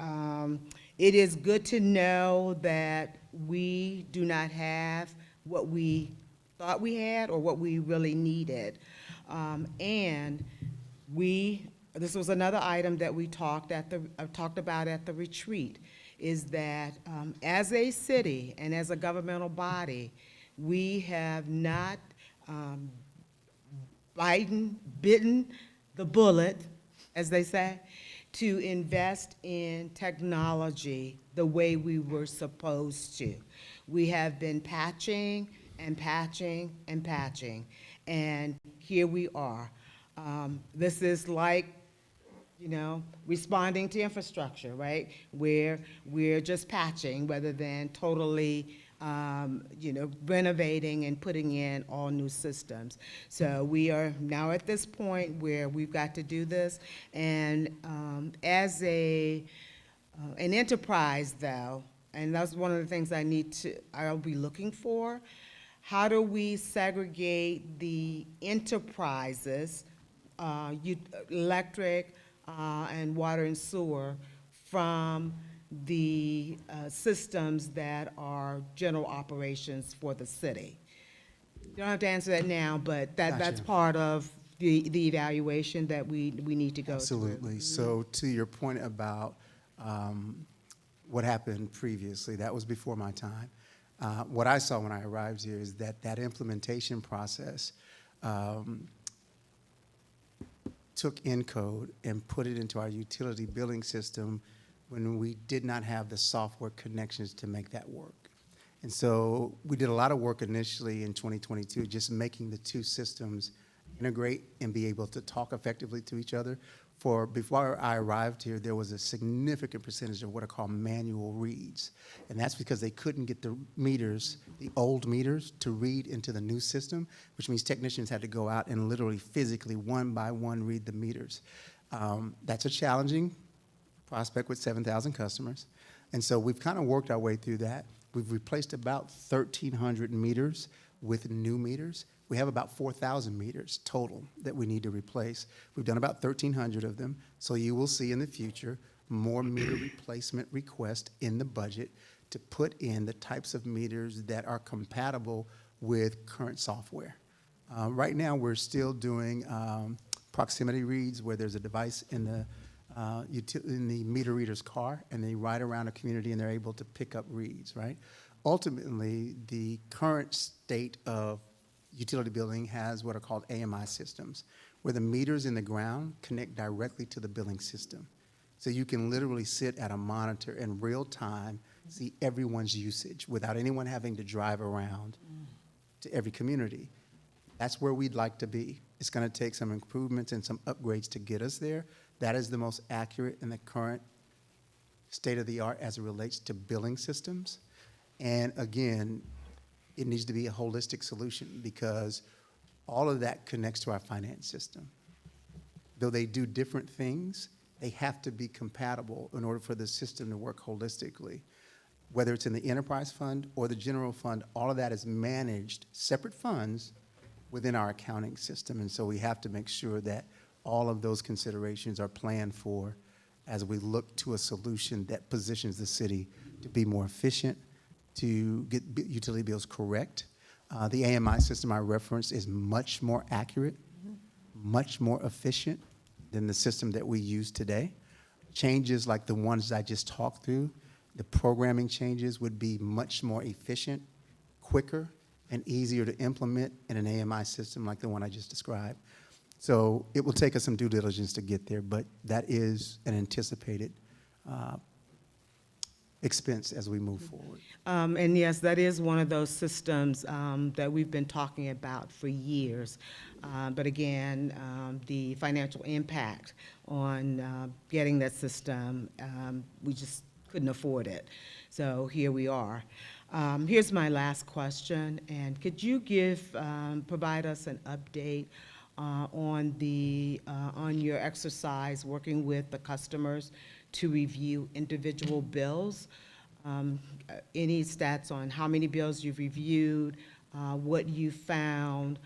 it is good to know that we do not have what we thought we had or what we really needed. And this was another item that we talked about at the retreat, is that as a city and as a governmental body, we have not bitten the bullet, as they say, to invest in technology the way we were supposed to. We have been patching and patching and patching. And here we are. This is like, you know, responding to infrastructure, right? Where we're just patching rather than totally, you know, renovating and putting in all new systems. So we are now at this point where we've got to do this. And as an enterprise, though, and that's one of the things I'll be looking for, how do we segregate the enterprises, electric, and water and sewer, from the systems that are general operations for the city? You don't have to answer that now, but that's Gotcha. part of the evaluation that we need to go through. Absolutely. So to your point about what happened previously, that was before my time. What I saw when I arrived here is that implementation process took ENCODE and put it into our utility billing system when we did not have the software connections to make that work. And so we did a lot of work initially in 2022, just making the two systems integrate and be able to talk effectively to each other. Before I arrived here, there was a significant percentage of what are called manual reads. And that's because they couldn't get the meters, the old meters, to read into the new system, which means technicians had to go out and literally physically, one by one, read the meters. That's a challenging prospect with 7,000 customers. And so we've kind of worked our way through that. We've replaced about 1,300 meters with new meters. We have about 4,000 meters total that we need to replace. We've done about 1,300 of them, so you will see in the future more meter replacement requests in the budget to put in the types of meters that are compatible with current software. Right now, we're still doing proximity reads where there's a device in the meter reader's car, and they ride around a community and they're able to pick up reads, right? Ultimately, the current state of utility billing has what are called AMI systems, where the meters in the ground connect directly to the billing system. So you can literally sit at a monitor in real time, see everyone's usage without anyone having to drive around to every community. That's where we'd like to be. It's going to take some improvements and some upgrades to get us there. That is the most accurate in the current state of the art as it relates to billing systems. And again, it needs to be a holistic solution because all of that connects to our finance system. Though they do different things, they have to be compatible in order for the system to work holistically. Whether it's in the enterprise fund or the general fund, all of that is managed, separate funds, within our accounting system. And so we have to make sure that all of those considerations are planned for as we look to a solution that positions the city to be more efficient, to get utility bills correct. The AMI system I referenced is much more accurate, much more efficient than the system that we use today. Changes like the ones I just talked through, the programming changes would be much more efficient, quicker, and easier to implement in an AMI system like the one I just described. So it will take us some due diligence to get there, but that is an anticipated expense as we move forward. And yes, that is one of those systems that we've been talking about for years. But again, the financial impact on getting that system, we just couldn't afford it. So here we are. Here's my last question, and could you provide us an update on your exercise working with the customers to review individual bills? Any stats on how many bills you've reviewed, what you found,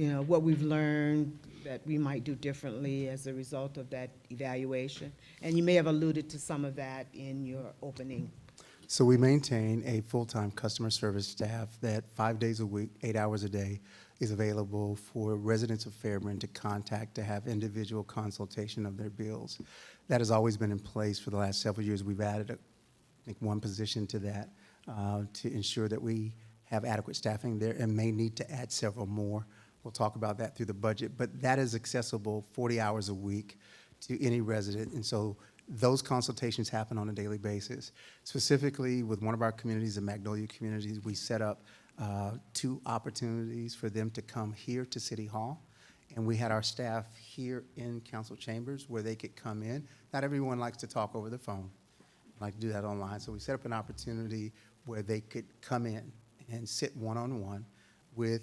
what we've learned that we might do differently as a result of that evaluation? And you may have alluded to some of that in your opening. So we maintain a full-time customer service staff that 5 days a week, 8 hours a day, is available for residents of Fairburn to contact to have individual consultation of their bills. That has always been in place for the last several years. We've added, I think, one position to that to ensure that we have adequate staffing there and may need to add several more. We'll talk about that through the budget, but that is accessible 40 hours a week to any resident. And so Those consultations happen on a daily basis. Specifically, with one of our communities, the Magnolia communities, we set up 2 opportunities for them to come here to City Hall. And we had our staff here in council chambers where they could come in. Not everyone likes to talk over the phone, like to do that online. So we set up an opportunity where they could come in and sit one-on-one with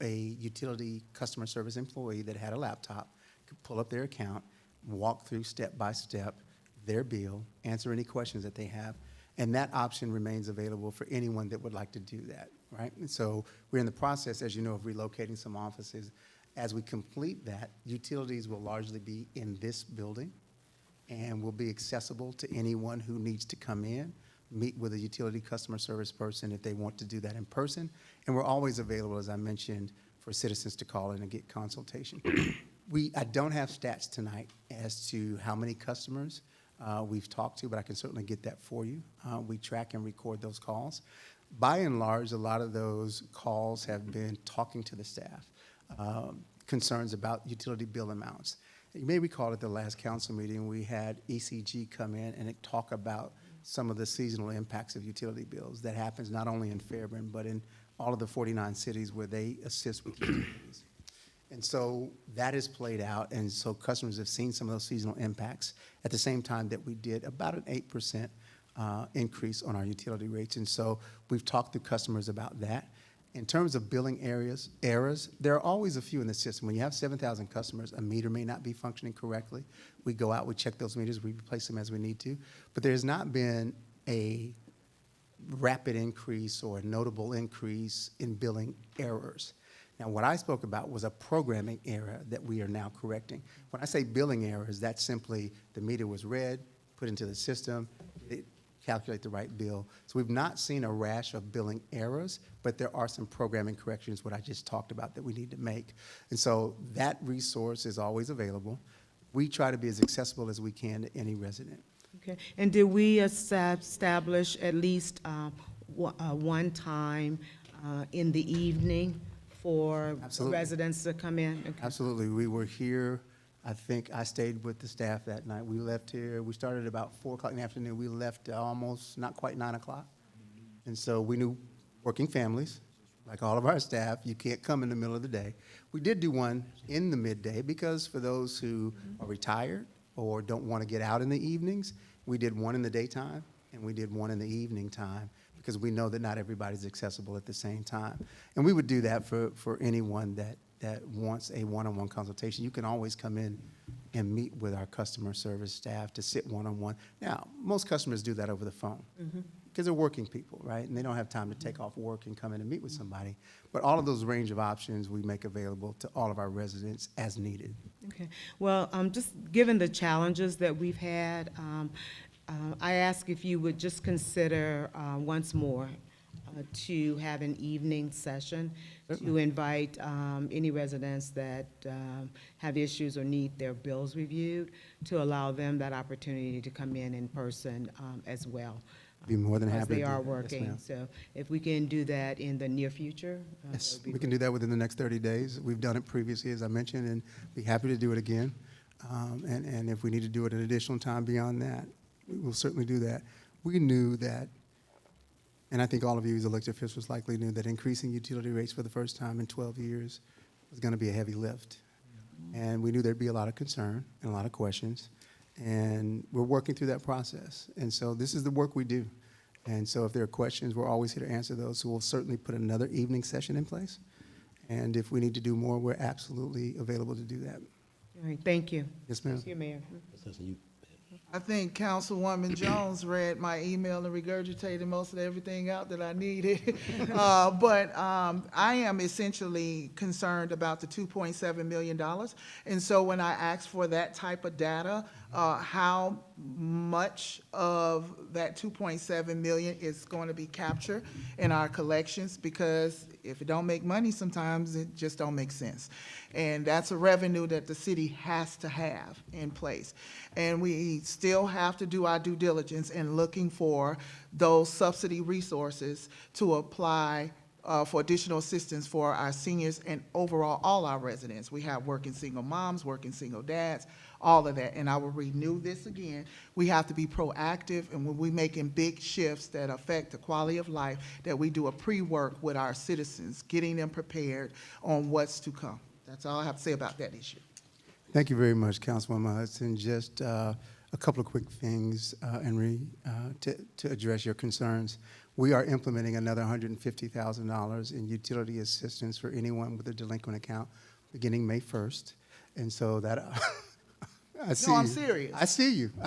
a utility customer service employee that had a laptop, could pull up their account, walk through step by step their bill, answer any questions that they have, and that option remains available for anyone that would like to do that, right? And so we're in the process, as you know, of relocating some offices. As we complete that, utilities will largely be in this building and will be accessible to anyone who needs to come in, meet with a utility customer service person if they want to do that in person. And we're always available, as I mentioned, for citizens to call in and get consultation. I don't have stats tonight as to how many customers we've talked to, but I can certainly get that for you. We track and record those calls. By and large, a lot of those calls have been talking to the staff, concerns about utility bill amounts. You may recall at the last council meeting, we had ECG come in and talk about some of the seasonal impacts of utility bills. That happens not only in Fairburn, but in all of the 49 cities where they assist with utilities. And so that has played out, and so customers have seen some of those seasonal impacts at the same time that we did about an 8% increase on our utility rates. And so we've talked to customers about that. In terms of billing errors, there are always a few in the system. When you have 7,000 customers, a meter may not be functioning correctly. We go out, we check those meters, we replace them as we need to. But there's not been a rapid increase or a notable increase in billing errors. Now, what I spoke about was a programming error that we are now correcting. When I say billing errors, that's simply the meter was read, put into the system, it calculate the right bill. So we've not seen a rash of billing errors, but there are some programming corrections, what I just talked about, that we need to make. And so that resource is always available. We try to be as accessible as we can to any resident. Okay, and did we establish at least one time in the evening for Absolutely. residents to come in? Okay. Absolutely. We were here, I think I stayed with the staff that night. We left here, we started about 4 o'clock in the afternoon. We left almost, not quite 9 o'clock. And so we knew working families, like all of our staff, you can't come in the middle of the day. We did do one in the midday because for those who are retired or don't want to get out in the evenings, we did one in the daytime and we did one in the evening time, because we know that not everybody's accessible at the same time. And we would do that for anyone that wants a one-on-one consultation. You can always come in and meet with our customer service staff to sit one-on-one. Now, most customers do that over the phone because they're working people, right? And they don't have time to take off work and come in and meet with somebody. But all of those range of options we make available to all of our residents as needed. Okay. Well, just given the challenges that we've had, I ask if you would just consider once more to have an evening session to invite any residents that have issues or need their bills reviewed, to allow them that opportunity to come in person as well. Be more than happy to do Because they are that. Yes, working. ma'am. So if we can do that in the near future. Yes, that would be we can do that within the next 30 days. We've done it previously, as I mentioned, and be happy to do it again. And if we need to do it an additional time beyond that, we will certainly do that. We knew that, and I think all of you as elected officials likely knew, that increasing utility rates for the first time in 12 years was going to be a heavy lift. And we knew there'd be a lot of concern and a lot of questions. And we're working through that process. And so this is the work we do. And so if there are questions, we're always here to answer those. So we'll certainly put another evening session in place. And if we need to do more, we're absolutely available to do that. All right, thank you. Yes, ma'am. Thank you, Mayor. I think Councilwoman Jones read my email and regurgitated most of everything out that I needed. But I am essentially concerned about the $2.7 million. And so when I asked for that type of data, how much of that $2.7 million is going to be captured in our collections, because if it don't make money, sometimes it just don't make sense. And that's a revenue that the city has to have in place. And we still have to do our due diligence in looking for those subsidy resources to apply for additional assistance for our seniors and overall all our residents. We have working single moms, working single dads, all of that. And I will renew this again. We have to be proactive, and when we're making big shifts that affect the quality of life, that we do a pre-work with our citizens, getting them prepared on what's to come. That's all I have to say about that issue. Thank you very much, Councilwoman Hudson. Just a couple of quick things, Henry, to address your concerns. We are implementing another $150,000 in utility assistance for anyone with a delinquent account beginning May 1st. And so that, I see No, I'm you. serious. I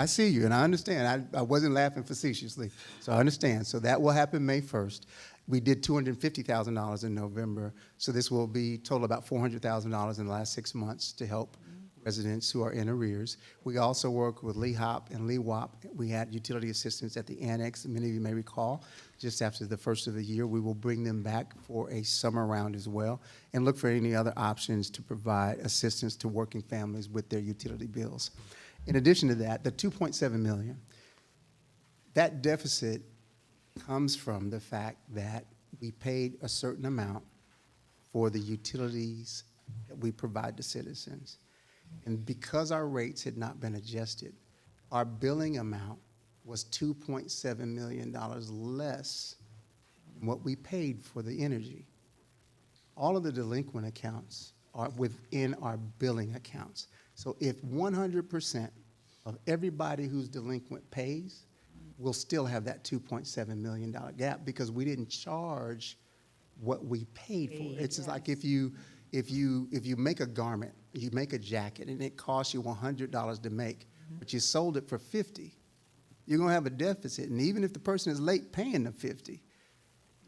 see you, and I understand. I wasn't laughing facetiously, so I understand. So that will happen May 1st. We did $250,000 in November, so this will be total about $400,000 in the last 6 months to help residents who are in arrears. We also work with LEHOP and LEWOP. We had utility assistance at the annex, many of you may recall, just after the first of the year. We will bring them back for a summer round as well and look for any other options to provide assistance to working families with their utility bills. In addition to that, the $2.7 million, that deficit comes from the fact that we paid a certain amount for the utilities that we provide to citizens. And because our rates had not been adjusted, our billing amount was $2.7 million less than what we paid for the energy. All of the delinquent accounts are within our billing accounts. So if 100% of everybody who's delinquent pays, we'll still have that $2.7 million gap because we didn't charge what we paid for. It's just like if you make a garment, you make a jacket, and it costs you $100 to make, but you sold it for $50, you're going to have a deficit. And even if the person is late paying the $50,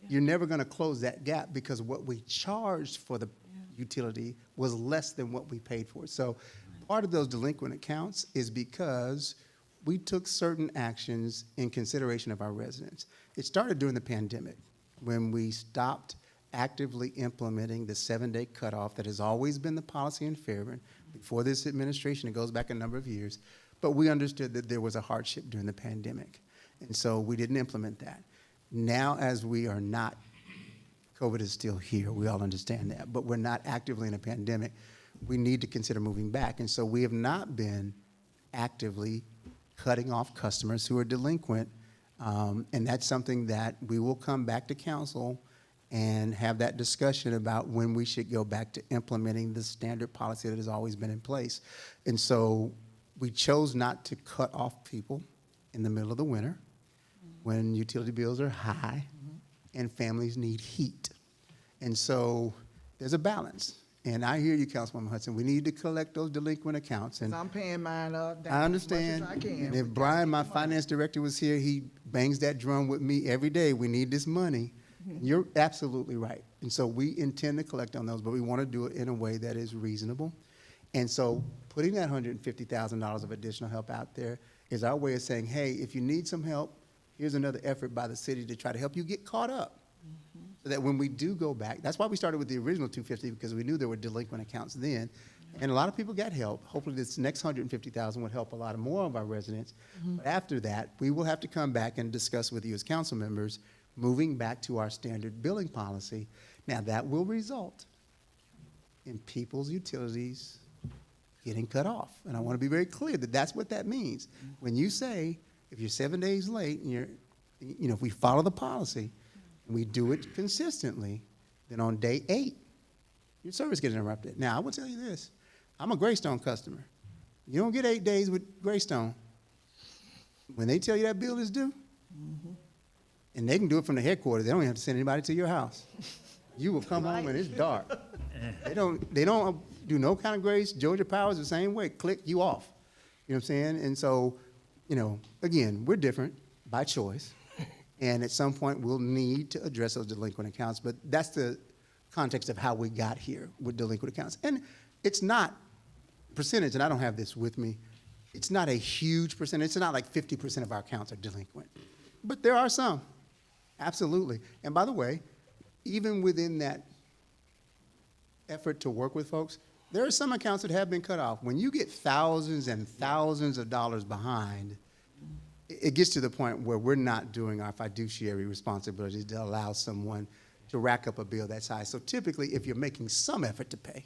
you're never going to close that gap because what we charged for the utility was less than what we paid for. So part of those delinquent accounts is because we took certain actions in consideration of our residents. It started during the pandemic when we stopped actively implementing the 7-day cutoff that has always been the policy in Fairburn. Before this administration, it goes back a number of years, but we understood that there was a hardship during the pandemic, and so we didn't implement that. Now, as we are not, COVID is still here, we all understand that, but we're not actively in a pandemic, we need to consider moving back, and so we have not been actively cutting off customers who are delinquent, and that's something that we will come back to council and have that discussion about when we should go back to implementing the standard policy that has always been in place. And so we chose not to cut off people in the middle of the winter when utility bills are high and families need heat. And so there's a balance. And I hear you, Councilwoman Hudson. We need to collect those delinquent accounts. And I'm paying mine up I understand. as much as I can. And if Brian, my finance director, was here, he bangs that drum with me every day. We need this money. You're absolutely right. And so we intend to collect on those, but we want to do it in a way that is reasonable. And so putting that $150,000 of additional help out there is our way of saying, hey, if you need some help, here's another effort by the city to try to help you get caught up. So that when we do go back, that's why we started with the original $250, because we knew there were delinquent accounts then. And a lot of people got help. Hopefully this next $150,000 would help a lot more of our residents. But after that, we will have to come back and discuss with you as council members moving back to our standard billing policy. Now, that will result in people's utilities getting cut off. And I want to be very clear that that's what that means. When you say, if you're 7 days late and if we follow the policy and we do it consistently, then on day 8, your service gets interrupted. Now, I will tell you this. I'm a Greystone customer. You don't get 8 days with Greystone. When they tell you that bill is due, and they can do it from the headquarters. They don't even have to send anybody to your house. You will come home and it's dark. They don't do no kind of grace. Georgia Power is the same way. Click, you off. You know what I'm saying? And so, again, we're different by choice. And at some point, we'll need to address those delinquent accounts. But that's the context of how we got here with delinquent accounts. And it's not percentage, and I don't have this with me. It's not a huge percentage. It's not like 50% of our accounts are delinquent. But there are some. Absolutely. And by the way, even within that effort to work with folks, there are some accounts that have been cut off. When you get thousands and thousands of dollars behind, it gets to the point where we're not doing our fiduciary responsibilities to allow someone to rack up a bill that size. So typically, if you're making some effort to pay,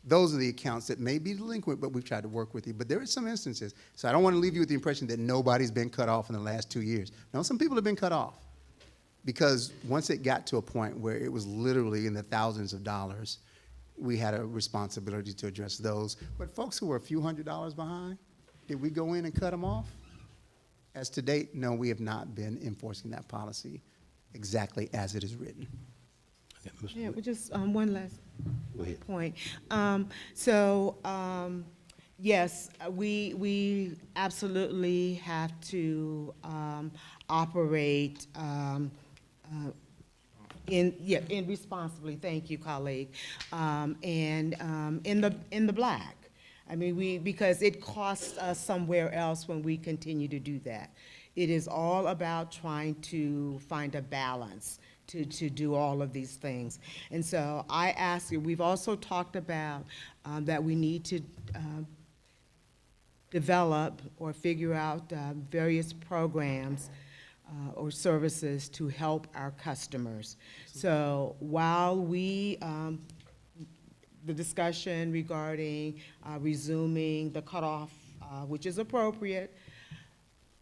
those are the accounts that may be delinquent, but we've tried to work with you. But there are some instances. So I don't want to leave you with the impression that nobody's been cut off in the last 2 years. No, some people have been cut off. Because once it got to a point where it was literally in the thousands of dollars, we had a responsibility to address those. But folks who were a few $100s behind, did we go in and cut them off? As to date, no, we have not been enforcing that policy exactly as it is written. Okay, Mr. Yeah, Wood, but just one last go ahead. point. Yes, we absolutely have to operate in responsibly. Thank you, colleague, and in the black. I mean, because it costs us somewhere else when we continue to do that. It is all about trying to find a balance to do all of these things. And so I ask you, we've also talked about that we need to develop or figure out various programs or services to help our customers. So while we, the discussion regarding resuming the cutoff, which is appropriate,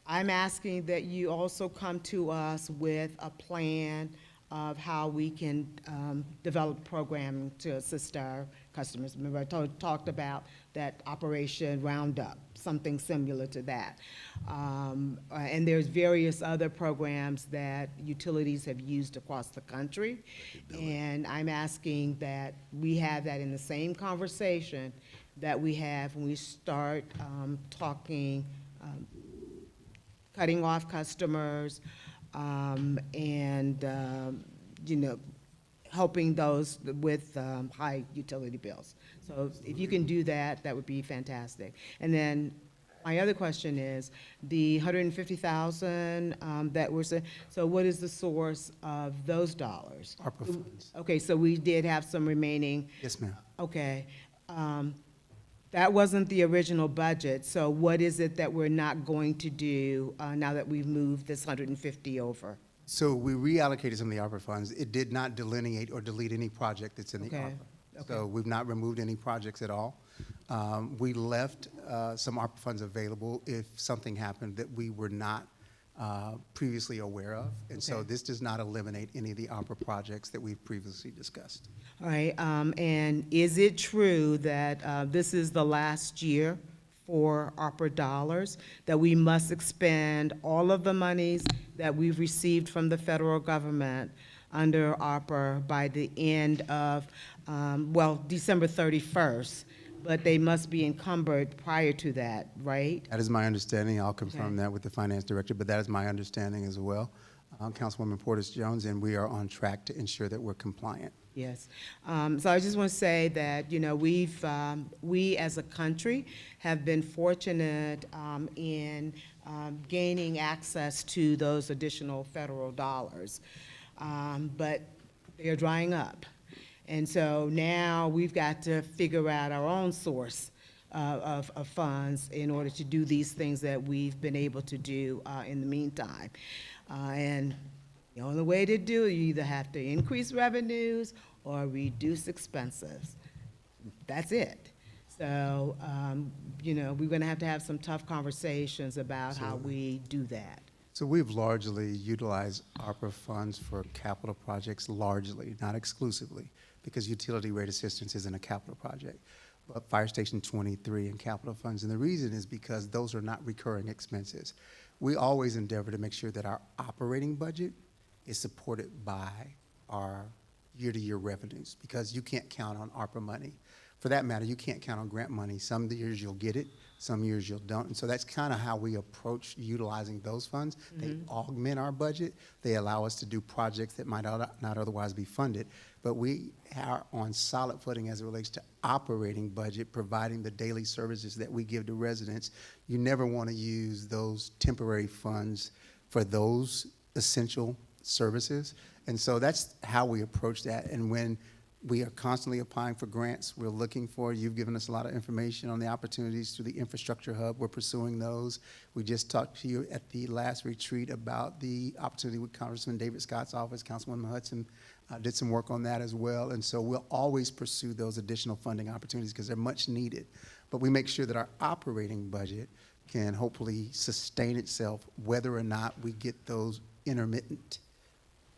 I'm asking that you also come to us with a plan of how we can develop programming to assist our customers. Remember, I talked about that Operation Roundup, something similar to that. And there's various other programs that utilities have used across the country. And I'm asking that we have that in the same conversation that we have when we start talking, cutting off customers, and helping those with high utility bills. So if you can do that, that would be fantastic. And then my other question is the 150,000 that we're saying. So what is the source of those dollars? ARPA funds. Okay, so we did have some remaining. Yes, ma'am. Okay. That wasn't the original budget, so what is it that we're not going to do now that we've moved this 150 over? So we reallocated some of the ARPA funds. It did not delineate or delete any project that's in the Okay. ARPA. Okay. So we've not removed any projects at all. We left some ARPA funds available if something happened that we were not previously aware of. And so Okay. this does not eliminate any of the ARPA projects that we've previously discussed. All right, and is it true that this is the last year for ARPA dollars, that we must expend all of the monies that we've received from the federal government under ARPA by the end of, December 31st, but they must be encumbered prior to that, right? That is my understanding. I'll confirm Okay. that with the finance director, but that is my understanding as well. Councilwoman Portis Jones, and we are on track to ensure that we're compliant. Yes. So I just want to say that, we as a country have been fortunate in gaining access to those additional federal dollars, but they are drying up. And so now we've got to figure out our own source of funds in order to do these things that we've been able to do in the meantime. And the only way to do it, you either have to increase revenues or reduce expenses. That's it. So, we're going to have some tough conversations about how we do that. So we've largely utilized ARPA funds for capital projects, largely, not exclusively, because utility rate assistance isn't a capital project, but Fire Station 23 and capital funds. And the reason is because those are not recurring expenses. We always endeavor to make sure that our operating budget is supported by our year-to-year revenues, because you can't count on ARPA money. For that matter, you can't count on grant money. Some years you'll get it, some years you'll don't. And so that's kind of how we approach utilizing those funds. They augment our budget. They allow us to do projects that might not otherwise be funded. But we are on solid footing as it relates to operating budget, providing the daily services that we give to residents. You never want to use those temporary funds for those essential services. And so that's how we approach that. And when We are constantly applying for grants. We're looking for, you've given us a lot of information on the opportunities through the infrastructure hub. We're pursuing those. We just talked to you at the last retreat about the opportunity with Congressman David Scott's office. Councilwoman Hudson did some work on that as well. And so we'll always pursue those additional funding opportunities because they're much needed. But we make sure that our operating budget can hopefully sustain itself whether or not we get those intermittent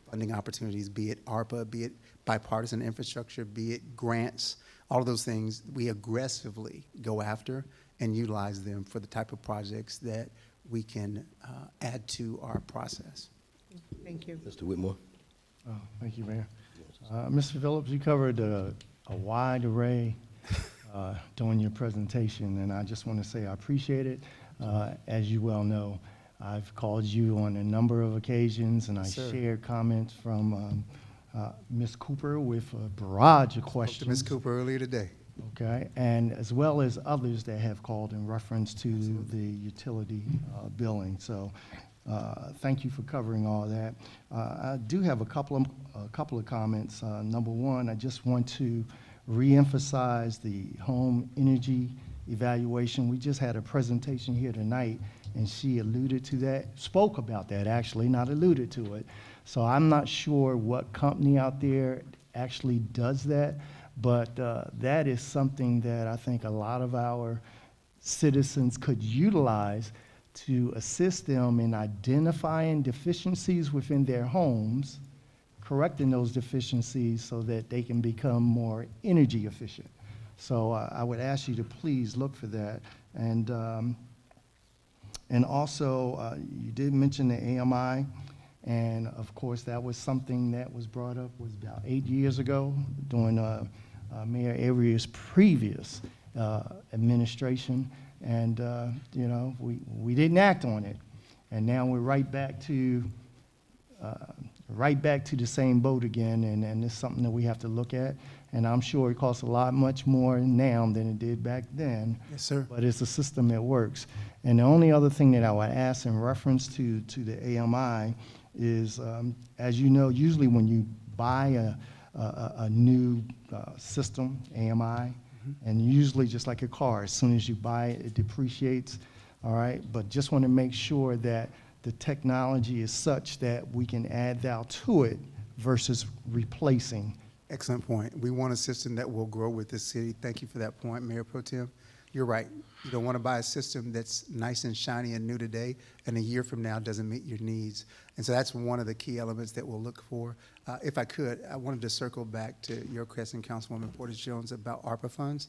funding opportunities, be it ARPA, be it bipartisan infrastructure, be it grants, all of those things, we aggressively go after and utilize them for the type of projects that we can add to our process. Thank you. Mr. Whitmore? Oh, thank you, Mayor. Mr. Phillips, you covered a wide array during your presentation, and I just want to say I appreciate it. As you well know, I've called you on a number of occasions, and I shared comments from Ms. Cooper with a barrage of questions. Spoke to Ms. Cooper earlier today. Okay, and as well as others that have called in reference to the utility billing. So thank you for covering all that. I do have a couple of comments. Number one, I just want to reemphasize the home energy evaluation. We just had a presentation here tonight, and she alluded to that, spoke about that actually, not alluded to it. So I'm not sure what company out there actually does that, but that is something that I think a lot of our citizens could utilize to assist them in identifying deficiencies within their homes, correcting those deficiencies so that they can become more energy efficient. So I would ask you to please look for that. And also, you did mention the AMI, and of course, that was something that was brought up was about 8 years ago during Mayor Avery's previous administration, and you know, we didn't act on it, and now we're right back to the same boat again, and it's something that we have to look at. And I'm sure it costs a lot much more now than it did back then. Yes, sir. But it's a system that works. And the only other thing that I would ask in reference to the AMI is, as you know, usually when you buy a new system, AMI, and usually just like a car, as soon as you buy it, it depreciates, all right? But just want to make sure that the technology is such that we can add value to it versus replacing. Excellent point. We want a system that will grow with the city. Thank you for that point, Mayor Pro Tem. You're right. You don't want to buy a system that's nice and shiny and new today, and a year from now doesn't meet your needs. And so that's one of the key elements that we'll look for. If I could, I wanted to circle back to your question, Councilwoman Portis-Jones, about ARPA funds.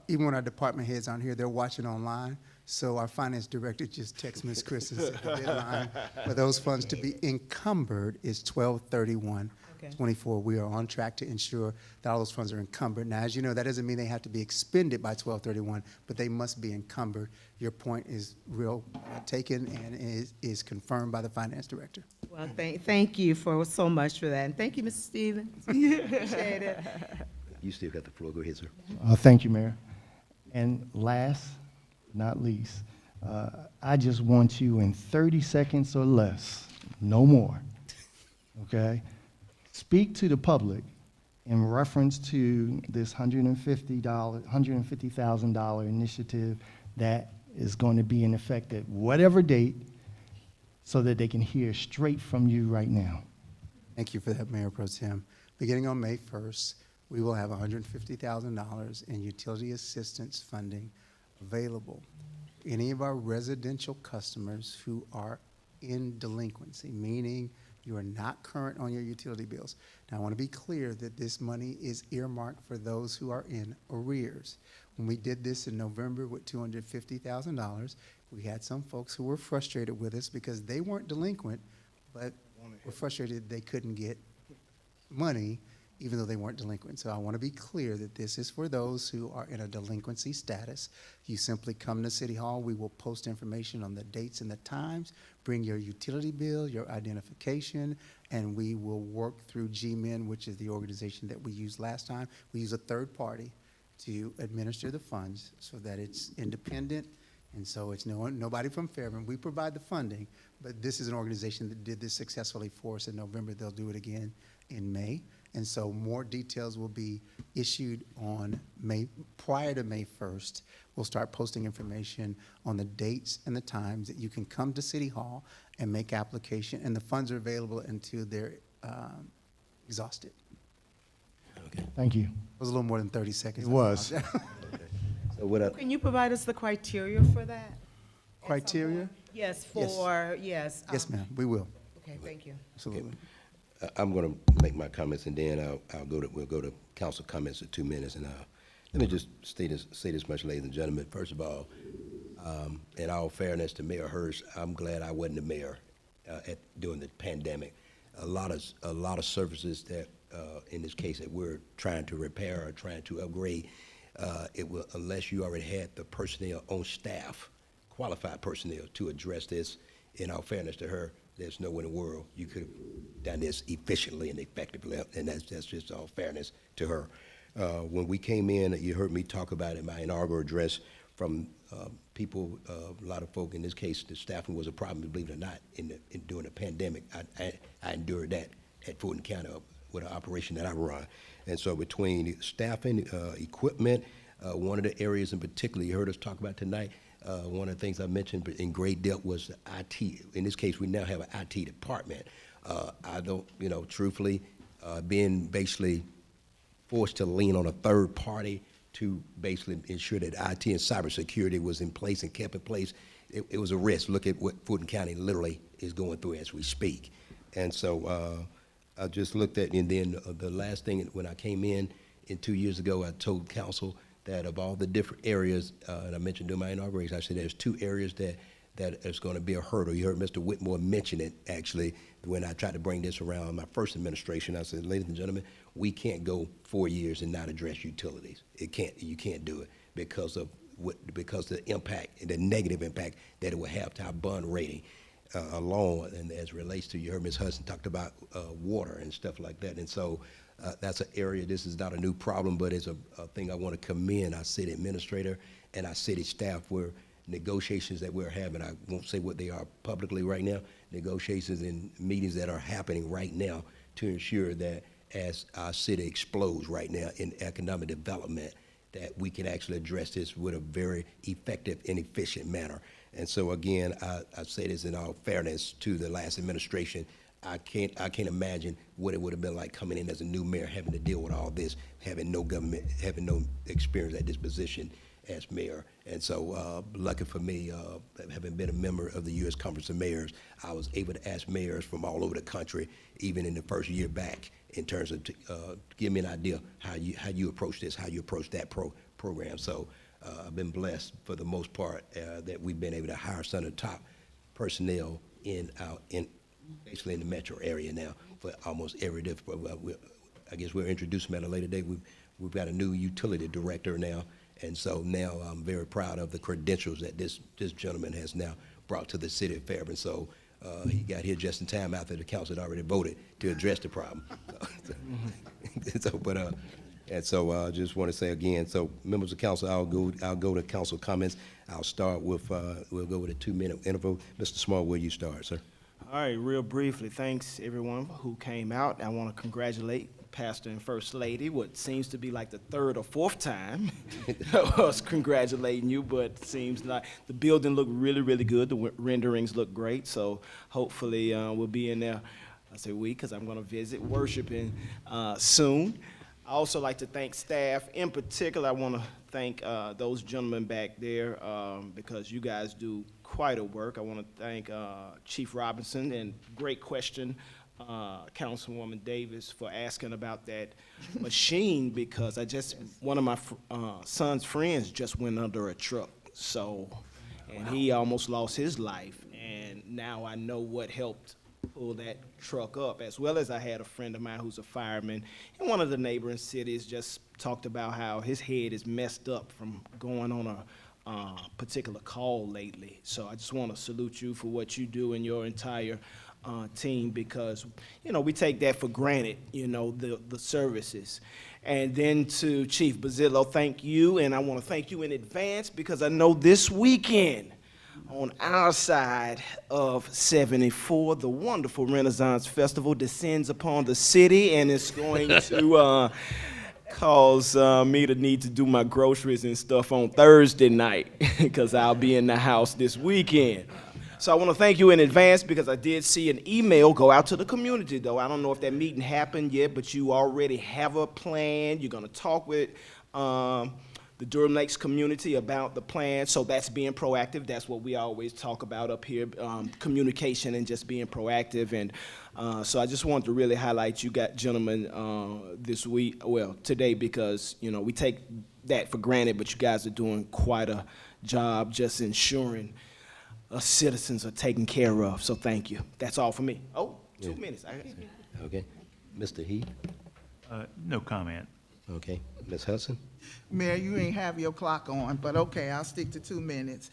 Even when our department heads aren't here, they're watching online. So our finance director just texted Ms. Chris and said the deadline for those funds to be encumbered is 12/31/24. We are on track to ensure that all those funds are encumbered. Now, as you know, that doesn't mean they have to be expended by 12/31, but they must be encumbered. Your point is real taken and is confirmed by the finance director. Well, thank you for so much for that. And thank you, Mr. Stevens. Appreciate it. You still got the floor. Go ahead, sir. Thank you, Mayor. And last but not least, I just want you in 30 seconds or less, no more, okay? Speak to the public in reference to this $150,000 initiative that is going to be in effect at whatever date so that they can hear straight from you right now. Thank you for that, Mayor Pro Tem. Beginning on May 1st, we will have $150,000 in utility assistance funding available. Any of our residential customers who are in delinquency, meaning you are not current on your utility bills. Now, I want to be clear that this money is earmarked for those who are in arrears. When we did this in November with $250,000, we had some folks who were frustrated with us because they weren't delinquent, but were frustrated they couldn't get money even though they weren't delinquent. So I want to be clear that this is for those who are in a delinquency status. You simply come to City Hall. We will post information on the dates and the times. Bring your utility bill, your identification, and we will work through GMIN, which is the organization that we used last time. We use a third party to administer the funds so that it's independent, and so it's nobody from Fairburn. We provide the funding, but this is an organization that did this successfully for us in November. They'll do it again in May. And so more details will be issued on prior to May 1st. We'll start posting information on the dates and the times that you can come to City Hall and make application, and the funds are available until they're exhausted. Okay. Thank you. It was a little more than 30 seconds. It was. So what I, Can you provide us the criteria for that? Criteria? Yes, Yes. yes. Yes, ma'am, we will. Okay, thank you. Absolutely. I'm going to make my comments, and then we'll go to council comments in 2 minutes. And let me just say this much, ladies and gentlemen. First of all, in all fairness to Mayor Hurst, I'm glad I wasn't the mayor during the pandemic. A lot of services that, in this case, that we're trying to repair or trying to upgrade, it will, unless you already had the personnel on staff, qualified personnel, to address this. In all fairness to her, there's nowhere in the world you could have done this efficiently and effectively, and that's just all fairness to her. When we came in, you heard me talk about it in my inaugural address from people, a lot of folk, in this case, the staffing was a problem, believe it or not, during the pandemic. I endured that at Fulton County with an operation that I run. And so between staffing, equipment, one of the areas in particular you heard us talk about tonight, one of the things I mentioned in great depth was the IT. In this case, we now have an IT department. I don't, truthfully, being basically forced to lean on a third party to basically ensure that IT and cybersecurity was in place and kept in place, it was a risk. Look at what Fulton County literally is going through as we speak. And so I just looked at, and then the last thing, when I came in 2 years ago, I told council that of all the different areas, and I mentioned during my inauguration, I said there's 2 areas that is going to be a hurdle. You heard Mr. Whitmore mention it, actually, when I tried to bring this around my first administration. I said, ladies and gentlemen, we can't go 4 years and not address utilities. You can't do it because of the impact, the negative impact that it will have to our bond rating alone. And as it relates to, you heard Ms. Hudson talked about water and stuff like that. And so that's an area, this is not a new problem, but it's a thing I want to commend our city administrator and our city staff, where negotiations that we're having, I won't say what they are publicly right now, negotiations and meetings that are happening right now to ensure that as our city explodes right now in economic development, that we can actually address this with a very effective and efficient manner. And so again, I say this in all fairness to the last administration. I can't imagine what it would have been like coming in as a new mayor, having to deal with all this, having no government, having no experience at this position as mayor. And so lucky for me, having been a member of the U.S. Conference of Mayors, I was able to ask mayors from all over the country, even in the first year back, in terms of give me an idea how you approach this, how you approach that program. So I've been blessed for the most part that we've been able to hire some of the top personnel basically in the metro area now for almost every different. I guess we'll introduce them at a later date. We've got a new utility director now. And so now I'm very proud of the credentials that this gentleman has now brought to the city of Fairburn. So he got here just in time after the council had already voted to address the problem. And so I just want to say again, so members of council, I'll go to council comments. I'll start with, we'll go with a 2-minute interval. Mr. Small, will you start, sir? All right, real briefly, thanks everyone who came out. I want to congratulate Pastor and First Lady, what seems to be like the 3rd or 4th time us congratulating you, but it seems like the building looked really, really good. The renderings look great, so hopefully we'll be in there. I say we because I'm going to visit worshiping soon. I also like to thank staff. In particular, I want to thank those gentlemen back there because you guys do quite a work. I want to thank Chief Robinson, and great question, Councilwoman Davis, for asking about that machine, because one of my son's friends just went under a truck, and he almost lost his life, and now I know what helped pull that truck up, as well as I had a friend of mine who's a fireman in one of the neighboring cities just talked about how his head is messed up from going on a particular call lately. So I just want to salute you for what you do and your entire team, because, we take that for granted, the services. And then to Chief Basillo, thank you, and I want to thank you in advance because I know this weekend on our side of 74, the wonderful Renaissance Festival descends upon the city, and it's going to cause me to need to do my groceries and stuff on Thursday night because I'll be in the house this weekend. So I want to thank you in advance because I did see an email go out to the community, though. I don't know if that meeting happened yet, but you already have a plan. You're going to talk with the Durham Lakes community about the plan, so that's being proactive. That's what we always talk about up here, communication and just being proactive. And so I just wanted to really highlight you gentlemen this week, well, today, because, you know, we take that for granted, but you guys are doing quite a job just ensuring us citizens are taken care of, so thank you. That's all for me. Oh, 2 minutes. Okay. Mr. Heath? No comment. Okay. Ms. Hudson? Mayor, you ain't have your clock on, but okay, I'll stick to 2 minutes.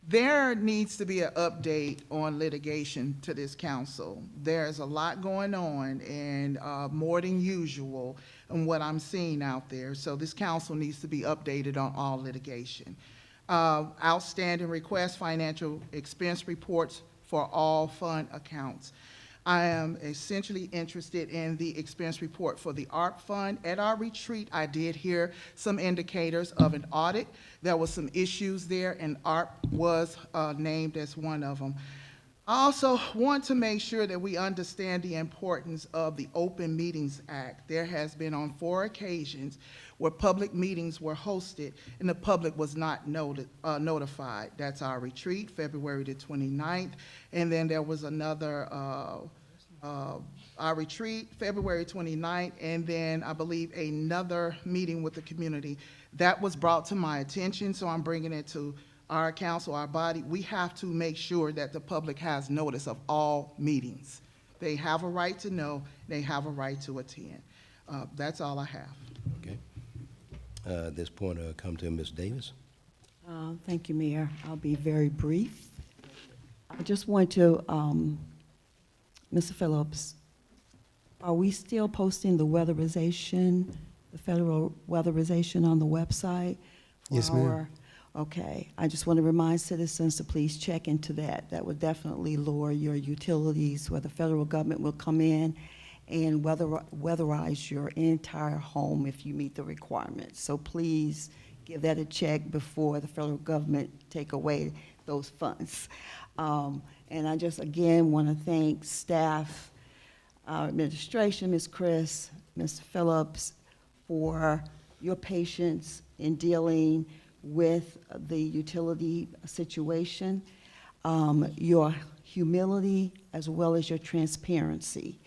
There needs to be an update on litigation to this council. There's a lot going on, and more than usual in what I'm seeing out there. So this council needs to be updated on all litigation. Outstanding requests, financial expense reports for all fund accounts. I am essentially interested in the expense report for the ARP fund. At our retreat, I did hear some indicators of an audit. There was some issues there, and ARP was named as one of them. I also want to make sure that we understand the importance of the Open Meetings Act. There has been on 4 occasions where public meetings were hosted and the public was not notified. That's our retreat, February the 29th, and then there was another, our retreat, February 29th, and then I believe another meeting with the community. That was brought to my attention, so I'm bringing it to our council, our body. We have to make sure that the public has notice of all meetings. They have a right to know, they have a right to attend. That's all I have. Okay. At this point, I'll come to Ms. Davis. Thank you, Mayor. I'll be very brief. I just want to, Mr. Phillips, are we still posting the weatherization, the federal weatherization on the website? Yes, ma'am. Okay. I just want to remind citizens to please check into that. That would definitely lower your utilities, where the federal government will come in and weatherize your entire home if you meet the requirements. So please give that a check before the federal government take away those funds. And I just, again, want to thank staff, our administration, Ms. Chris, Mr. Phillips, for your patience in dealing with the utility situation, your humility, as well as your transparency.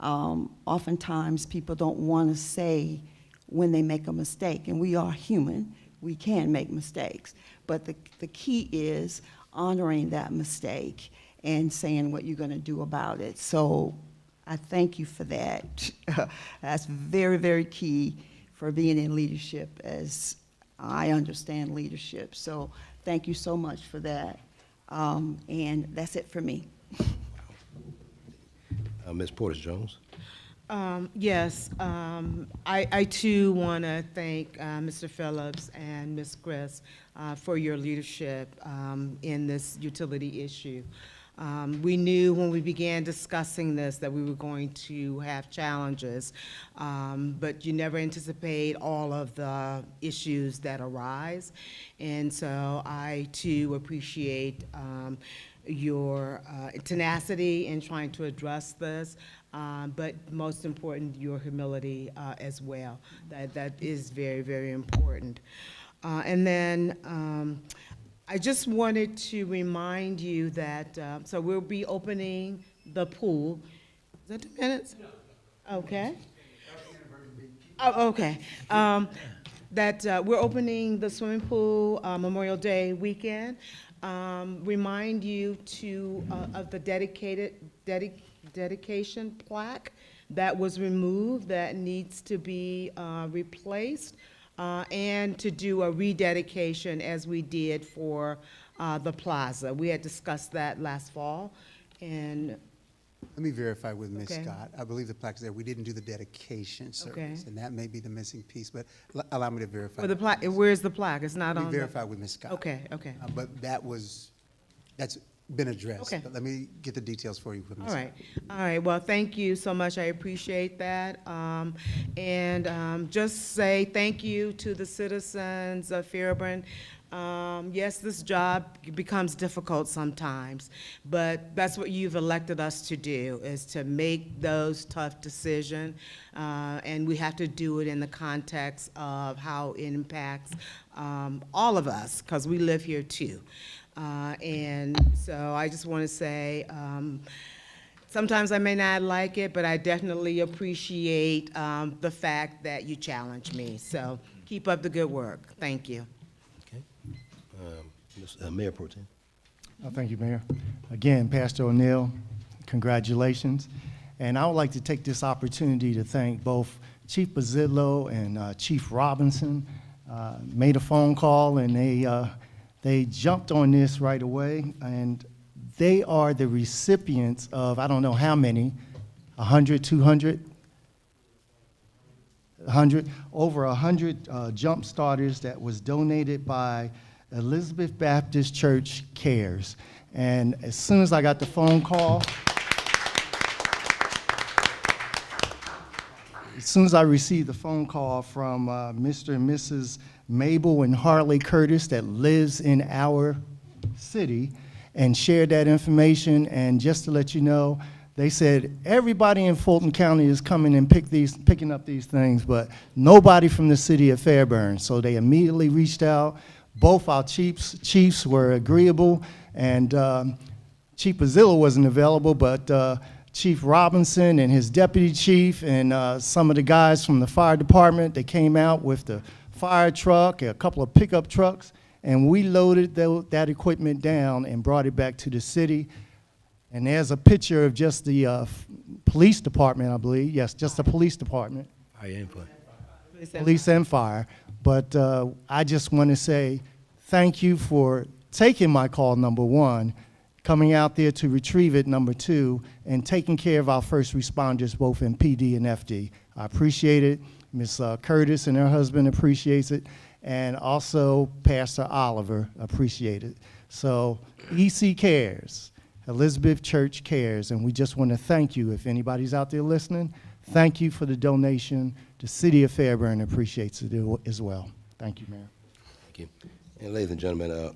Oftentimes, people don't want to say when they make a mistake, and we are human. We can make mistakes, but the key is honoring that mistake and saying what you're going to do about it. So I thank you for that. That's very, very key for being in leadership, as I understand leadership. So thank you so much for that. And that's it for me. Ms. Portis-Jones? Yes, I too want to thank Mr. Phillips and Ms. Chris for your leadership in this utility issue. We knew when we began discussing this that we were going to have challenges, but you never anticipate all of the issues that arise. And so I too appreciate your tenacity in trying to address this, but most important, your humility as well. That is very, very important. And then I just wanted to remind you that, so we'll be opening the pool. Is that 2 minutes? Okay. Oh, okay. That we're opening the swimming pool Memorial Day weekend. Remind you of the dedication plaque that was removed that needs to be replaced, and to do a rededication as we did for the plaza. We had discussed that last fall, and Let me verify with Ms. Okay. Scott. I believe the plaque is there. We didn't do the dedication service, Okay. and that may be the missing piece, but allow me to verify. Well, the plaque, where's the plaque? It's not Let on me the. verify with Ms. Scott. Okay, okay. But that's been addressed. Okay. But let me get the details for you with Ms. All Scott. right, all right, well, thank you so much, I appreciate that. Just say thank you to the citizens of Fairburn. Yes, this job becomes difficult sometimes, but that's what you've elected us to do, is to make those tough decisions. And we have to do it in the context of how it impacts all of us, because we live here too. And so I just want to say, sometimes I may not like it, but I definitely appreciate the fact that you challenge me. So keep up the good work. Thank you. Okay. Mayor Pro Tem. Thank you, Mayor. Again, Pastor O'Neill, congratulations. And I would like to take this opportunity to thank both Chief Bazzillo and Chief Robinson. Made a phone call, and they jumped on this right away, and they are the recipients of, I don't know how many, 100, 200, 100, over 100 jump starters that was donated by Elizabeth Baptist Church Cares. And as soon as I got the phone call, as soon as I received the phone call from Mr. and Mrs. Mabel and Harley Curtis that lives in our city, and shared that information, and just to let you know, they said everybody in Fulton County is coming and picking up these things, but nobody from the city of Fairburn. So they immediately reached out. Both our chiefs were agreeable, and Chief Bazzillo wasn't available, but Chief Robinson and his deputy chief and some of the guys from the fire department, they came out with the fire truck, a couple of pickup trucks, and we loaded that equipment down and brought it back to the city. And there's a picture of just the police department, I believe. Yes, just the police department. Police and fire. But I just want to say thank you for taking my call, number one, coming out there to retrieve it, number two, and taking care of our first responders, both in PD and FD. I appreciate it. Ms. Curtis and her husband appreciates it, and also Pastor Oliver appreciate it. So EC Cares, Elizabeth Church Cares, and we just want to thank you. If anybody's out there listening, thank you for the donation. The city of Fairburn appreciates it as well. Thank you, Mayor. Thank you. And ladies and gentlemen,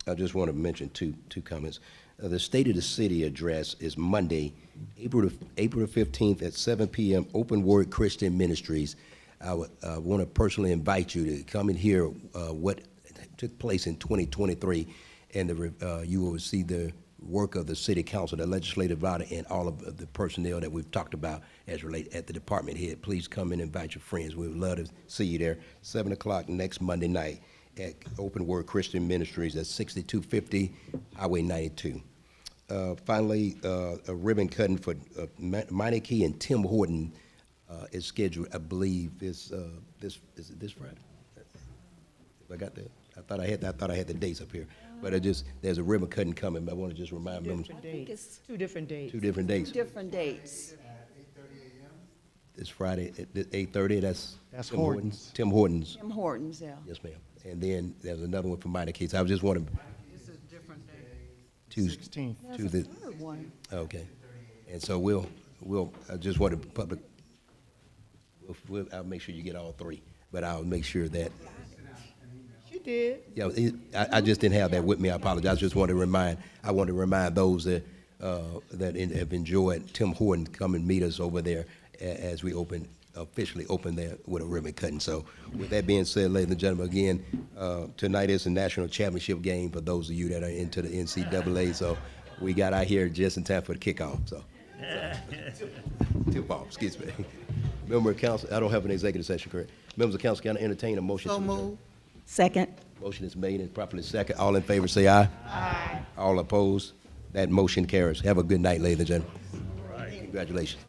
I just want to mention two comments. The State of the City address is Monday, April the 15th at 7 p.m., Open Word Christian Ministries. I want to personally invite you to come and hear what took place in 2023, and you will see the work of the City Council, the legislative body, and all of the personnel that we've talked about as related at the department head. Please come and invite your friends. We would love to see you there. 7 o'clock next Monday night at Open Word Christian Ministries at 6250 Highway 92. Finally, a ribbon cutting for Meineke and Tim Horton is scheduled, I believe, is it this Friday? If I got that, I thought I had the dates up here, but there's a ribbon cutting coming. But I want to just remind them. I think it's 2 different dates. 2 different dates. 2 different dates. This Friday at 8:30. That's That's Tim Hortons. Tim Hortons. Tim Hortons, yeah. Yes, ma'am. And then there's another one for Meineke. I just want to. This is a different day. Tuesday. 16th. There's a third one. Okay. And so I just want to I'll make sure you get all 3, but I'll make sure that. You did. Yeah, I just didn't have that with me. I apologize. I want to remind those that have enjoyed Tim Horton come and meet us over there as we officially open there with a ribbon cutting. So with that being said, ladies and gentlemen, again, tonight is a national championship game for those of you that are into the NCAA. So we got out here just in time for the kickoff. So tip off, excuse me. Member of council, I don't have an executive session, correct? Members of council, can I entertain a motion? So to adjourn? moved. Second. Motion is made and properly second. All in favor, say aye. Aye. All opposed? That motion carries. Have a good night, ladies and gentlemen. Congratulations.